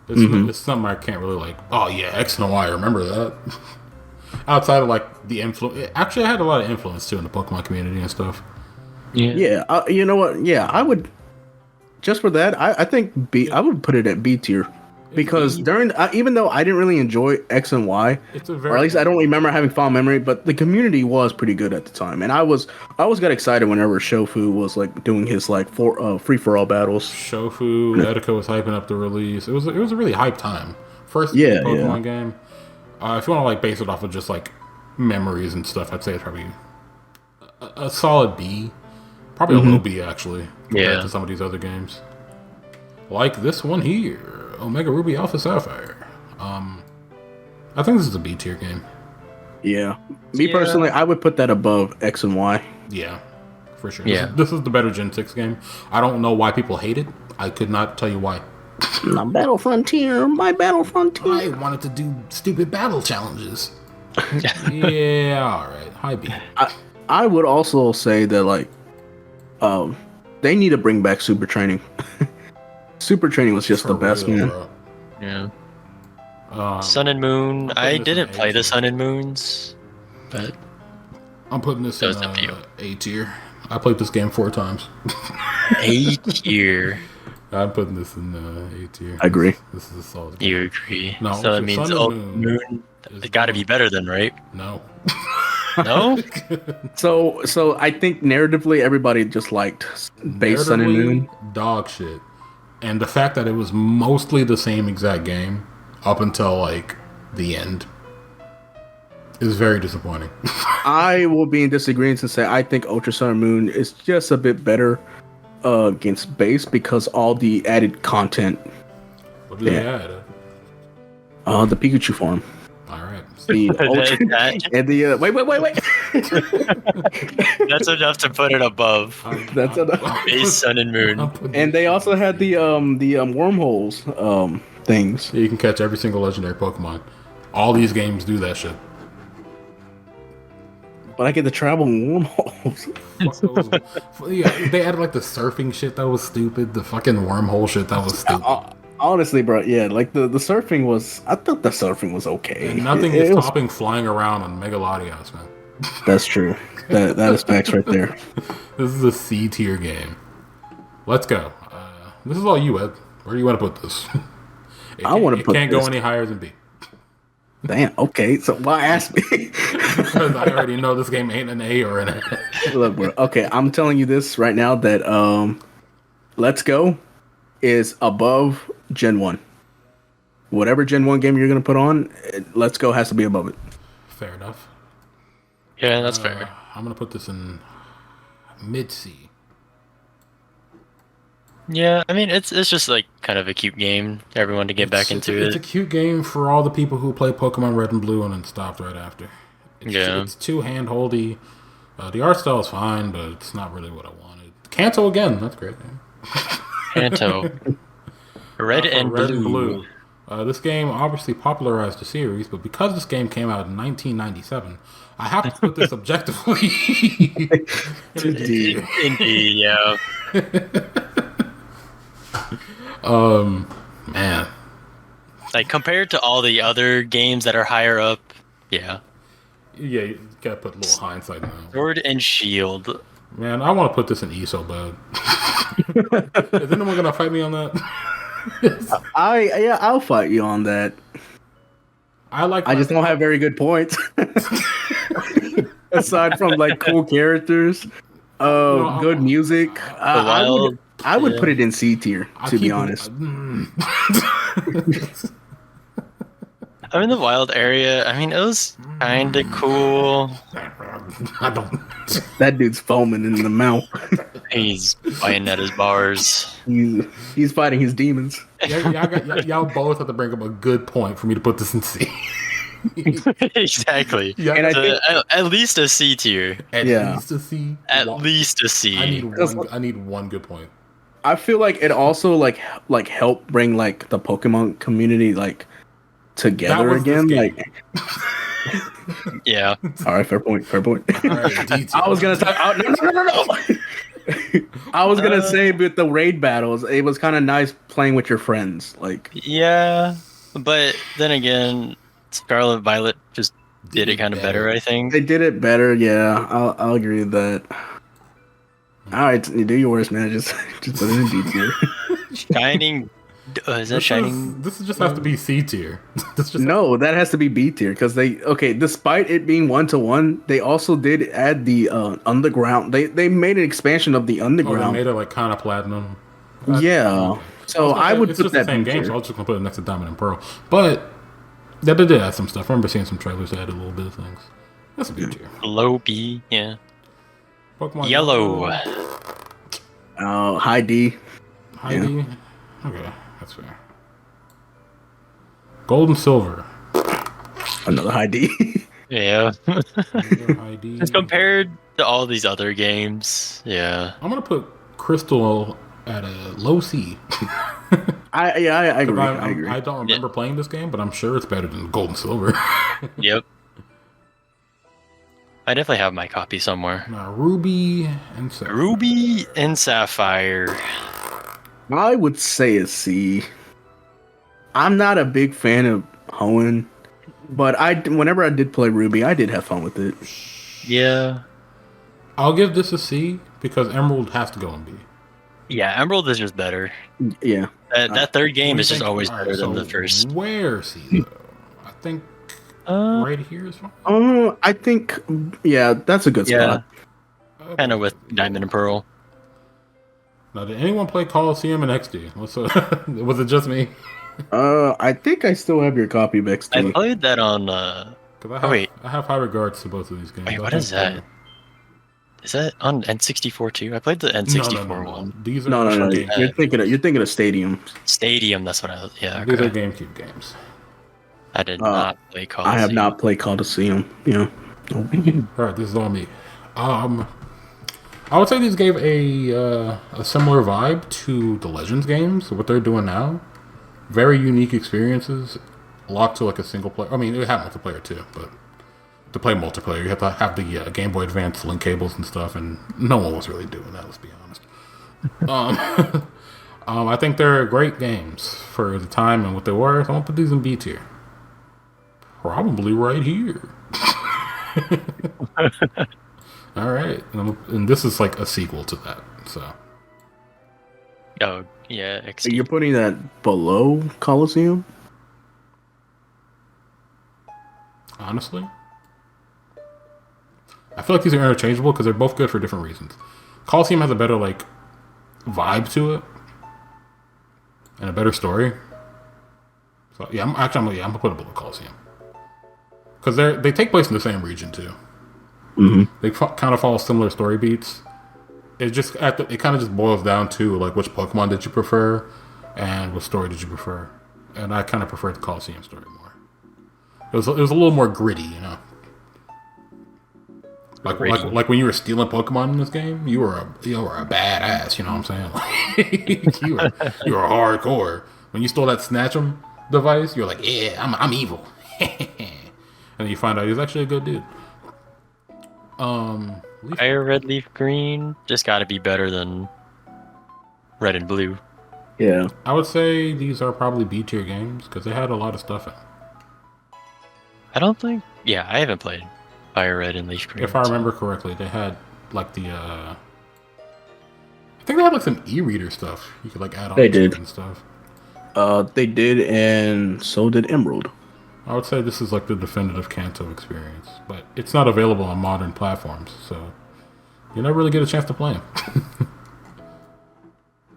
It's something I can't really like. Oh yeah, X and Y. I remember that. Outside of like the influence, actually, I had a lot of influence too in the Pokemon community and stuff. Yeah. You know what? Yeah, I would. Just for that, I think B. I would put it at B tier. Because even though I didn't really enjoy X and Y, or at least I don't remember having fond memory, but the community was pretty good at the time, and I always got excited whenever Shofu was like doing his like free for all battles. Shofu, Etika was hyping up the release. It was a really hype time. First Pokemon game. If you want to like base it off of just like memories and stuff, I'd say it's probably a solid B, probably a low B actually, compared to some of these other games, like this one here. Omega Ruby Alpha Sapphire. I think this is a B tier game. Yeah. Me personally, I would put that above X and Y. Yeah, for sure. Yeah. This is the better Gen 6 game. I don't know why people hate it. I could not tell you why. My Battle Frontier. I wanted to do stupid battle challenges. Yeah, alright. High B. I would also say that like they need to bring back Super Training. Super Training was just the best, man. Bro. Yeah. Sun and Moon. I didn't play the Sun and Moons, but I'm putting this in A tier. I played this game 4 times. A tier. I'm putting this in A tier. I agree. This is a solid game. You agree? No, so that means Moon. It got to be better than, right? No. No. So I think narratively everybody just liked base Sun and Moon. Dog shit. And the fact that it was mostly the same exact game up until like the end is very disappointing. I will be in disagreement and say I think Ultra Sun and Moon is just a bit better against base because all the added content. What do they add? The Pikachu form. All right. The and the wait. That's enough to put it above. That's enough. Base Sun and Moon. And they also had the wormholes things. You can catch every single legendary Pokemon. All these games do that shit. But I get to travel in wormholes. Yeah, they added like the surfing shit that was stupid. The fucking wormhole shit that was stupid. Honestly, bro, yeah, like the surfing was. I thought the surfing was okay. And nothing is topping flying around on Mega Latios, man. That's true. That is facts right there. This is a C tier game. Let's go. This is all you, Ed. Where do you want to put this? It can't go any higher than B. Damn. Okay. So why ask me? Because I already know this game ain't an A or an A. Look, bro. Okay, I'm telling you this right now that Let's Go is above Gen 1. Whatever Gen 1 game you're gonna put on, Let's Go has to be above it. Fair enough. Yeah, that's fair. I'm gonna put this in mid C. Yeah, I mean it's just like kind of a cute game. Everyone to get back into it. It's a cute game for all the people who play Pokemon Red and Blue and then stopped right after. It's too hand-holdy. The art style is fine, but it's not really what I wanted. Kanto again, that's great. Kanto. Red and Blue. This game obviously popularized the series, but because this game came out in 1997, I have to put this objectively. Indeed, yeah. Man. Like compared to all the other games that are higher up, yeah. Yeah, you gotta put a little hindsight now. Sword and Shield. Man, I want to put this in E so bad. Is anyone gonna fight me on that? I'll fight you on that. I just don't have very good points. Oh, Aside from like cool characters, good music. I would put it in C tier, to be honest. I'm in the wild area. I mean, it was kind of cool. I don't. That dude's foaming in the mouth. He's biting at his bars. He's fighting his demons. Y'all both have to bring up a good point for me to put this in C. Exactly. Yeah, And I think At least a C tier. at least a C. At least a C. I need one good point. I feel like it also like helped bring like the Pokemon community like together again. Like, yeah. All right, fair point. All right, I was gonna talk. No. I was gonna say, with the raid battles, it was kind of nice playing with your friends. Like, yeah, but then again, Scarlet Violet just did it kind of better. I think they did it better. Yeah, I'll agree with that. All right, you do yours, man. Just put it in D tier. Shining. Is that Shining? This just has to be C tier. No, that has to be B tier because despite it being 1-to-1, they also did add the underground. They made an expansion of the underground. Oh, they made it like kind of platinum. Yeah. So I would put that the same B game, tier. so I was just gonna put it next to Diamond and Pearl. But they did add some stuff. I remember seeing some trailers that added a little bit of things. That's a B tier. Low B, yeah. Pokemon Yellow. High D. High D. Okay, that's fair. Gold and Silver. Another high D. Yeah. High D. Just compared to all these other games, yeah. I'm gonna put Crystal at a low C. I agree. I agree. I don't remember playing this game, but I'm sure it's better than Gold and Silver. Yep. I definitely have my copy somewhere. Now, Ruby and Sapphire. Ruby and Sapphire. I would say a C. I'm not a big fan of Hoenn, but whenever I did play Ruby, I did have fun with it. Yeah. I'll give this a C because Emerald has to go in B. Yeah, Emerald is just better. Yeah. That third game is just always better than the first. Where C though? I think right here is fine. I think, yeah, that's a good spot. Kind of with Diamond and Pearl. Now, did anyone play Coliseum and XD? Was it just me? I think I still have your copy, Bex. I played that on. I have high regards to both of these games. Wait, what is that? Is that on N64 too? I played the N64 one. These are no. You're thinking of Stadium. Stadium. That's what I. Yeah. These are GameCube games. I did not play Coliseum. I have not played Coliseum. Yeah. All right, this is on me. I would say these gave a similar vibe to the Legends games. What they're doing now, very unique experiences, locked to like a single player. I mean, it had multiplayer too, but to play multiplayer, you have to have the Game Boy Advance link cables and stuff, and no one was really doing that. Let's be honest. I think they're great games for the time and what they were. So I'm gonna put these in B tier. Probably right here. All right, and this is like a sequel to that. So. Oh yeah, So you're putting that below Coliseum? Honestly, I feel like these are interchangeable because they're both good for different reasons. Coliseum has a better like vibe to it and a better story. So yeah, I'm gonna put it below Coliseum because they take place in the same region too. Mm-hmm. They kind of follow similar story beats. It kind of just boils down to like which Pokemon did you prefer, and what story did you prefer. And I kind of preferred the Coliseum story more. It was a little more gritty, you know. Like when you were stealing Pokemon in this game, you were a badass. You know what I'm saying? you were hardcore. When you stole that Snatch 'em device, you're like, yeah, I'm evil. And you find out he was actually a good dude. Fire Red, Leaf Green just got to be better than Red and Blue. Yeah, I would say these are probably B tier games because they had a lot of stuff in them. I don't think. Yeah, I haven't played Fire Red and Leaf Green. If I remember correctly, they had like the. I think they had like some e-reader stuff you could like add on. They did and stuff. They did, and so did Emerald. I would say this is like the definitive Kanto experience, but it's not available on modern platforms, so you never really get a chance to play them.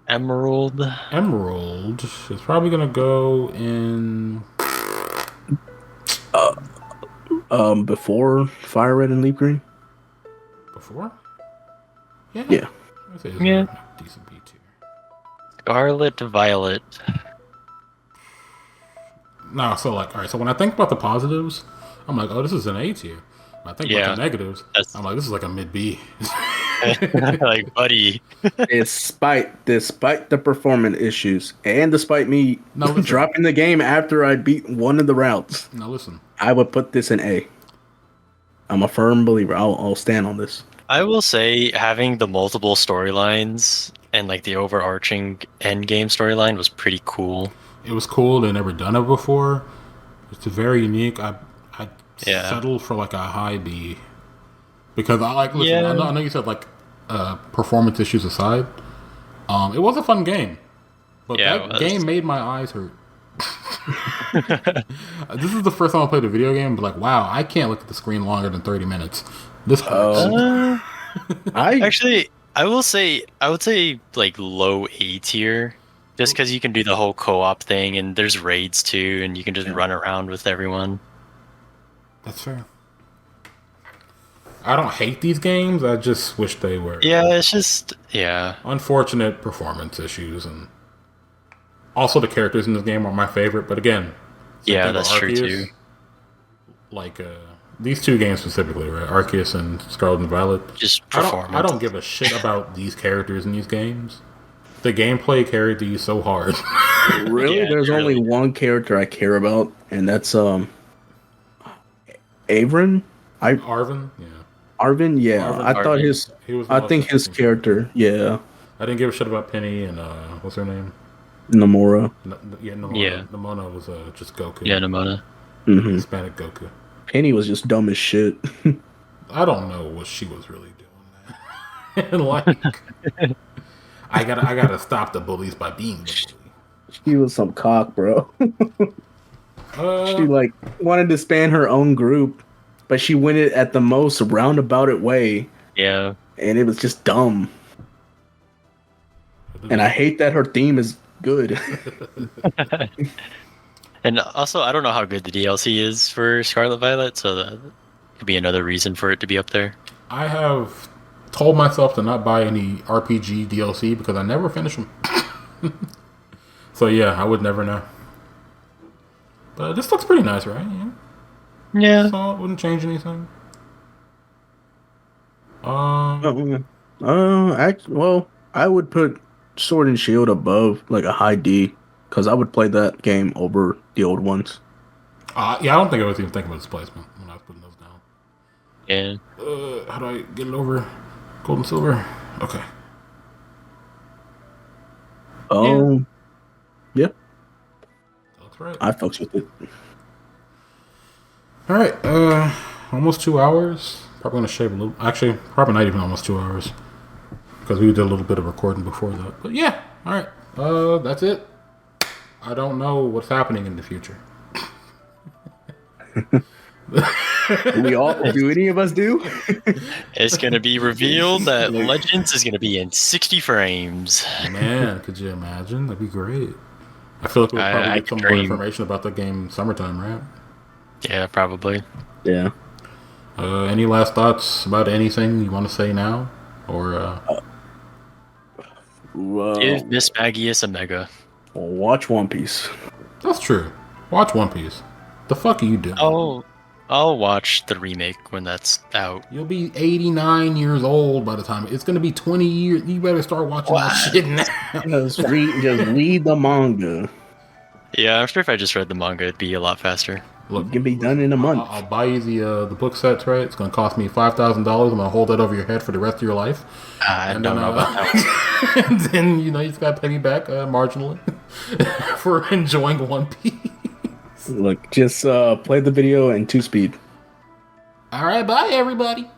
Emerald. Emerald is probably gonna go in. Before Fire Red and Leaf Green. Before? Yeah. Yeah. I'd say it's Yeah. a decent B tier. Scarlet Violet. No, so like, all right. So when I think about the positives, I'm like, oh, this is an A tier. When I think about the negatives, I'm like, this is like a mid B. Like, buddy. Despite the performance issues, and despite me Now listen. dropping the game after I beat one of the routes, Now listen. I would put this in A. I'm a firm believer. I'll stand on this. I will say having the multiple storylines and like the overarching end game storyline was pretty cool. It was cool. They never done it before. It's very unique. I settled for like a high B because I like. Listen, Yeah. I know you said like performance issues aside, it was a fun game, but that game made my eyes hurt. This is the first time I played a video game, but like, wow, I can't look at the screen longer than 30 minutes. This hurts. I would say like low A tier, just because you can do the whole co-op thing, and there's raids too, and you can just run around with everyone. That's fair. I don't hate these games. I just wish they were. Yeah, it's just unfortunate performance issues, and also the characters in this game are my favorite. But again, that's true too. Like these two games specifically, right? Arceus and Scarlet and Violet. Just performance. I don't give a shit about these characters in these games. The gameplay carried these so hard. Really? There's only one character I care about, and that's Arvin. Arvin, yeah. Arvin, yeah. Arvin, I thought his. I think his character, yeah. I didn't give a shit about Penny and what's her name? Nomura. Nomona was just Goku. Yeah, Nomona. Mm-hmm. Hispanic Goku. Penny was just dumb as shit. I don't know what she was really doing. Like, I gotta stop the bullies by being the bully. She was some cock, bro. She like wanted to span her own group, but she went it at the most roundabout way. Yeah, and it was just dumb. And I hate that her theme is good. And also, I don't know how good the DLC is for Scarlet Violet, so that could be another reason for it to be up there. I have told myself to not buy any RPG DLC because I never finish them. So yeah, I would never know. But this looks pretty nice, right? Yeah. So it wouldn't change anything. Well, I would put Sword and Shield above like a high D because I would play that game over the old ones. Yeah, I don't think I was even thinking about displacement when I was putting those down. Yeah. How do I get it over? Gold and silver. Okay. Yeah. That's right. I fucks with it. All right. Almost 2 hours. Probably gonna shave a little. Actually, probably not even almost 2 hours because we did a little bit of recording before that. But yeah. All right. That's it. I don't know what's happening in the future. Do any of us do? It's gonna be revealed that Legends is gonna be in 60 frames. Man, could you imagine? That'd be great. I feel like we'll probably get some more information about the game summertime, right? Yeah, probably. Yeah. Any last thoughts about anything you want to say now, or? Give Miss Magius a mega. Watch One Piece. That's true. Watch One Piece. The fuck are you doing? I'll watch the remake when that's out. You'll be 89 years old by the time it's gonna be 20 years. You better start watching that shit now. Just read the manga. Yeah, I'm sure if I just read the manga, it'd be a lot faster. Look, it can be done in a month. I'll buy you the book sets, right? It's gonna cost me $5,000. I'm gonna hold that over your head for the rest of your life. I don't know about that. And then you just gotta pay me back marginally for enjoying One Piece. Look, just play the video in 2-speed. All right, bye everybody.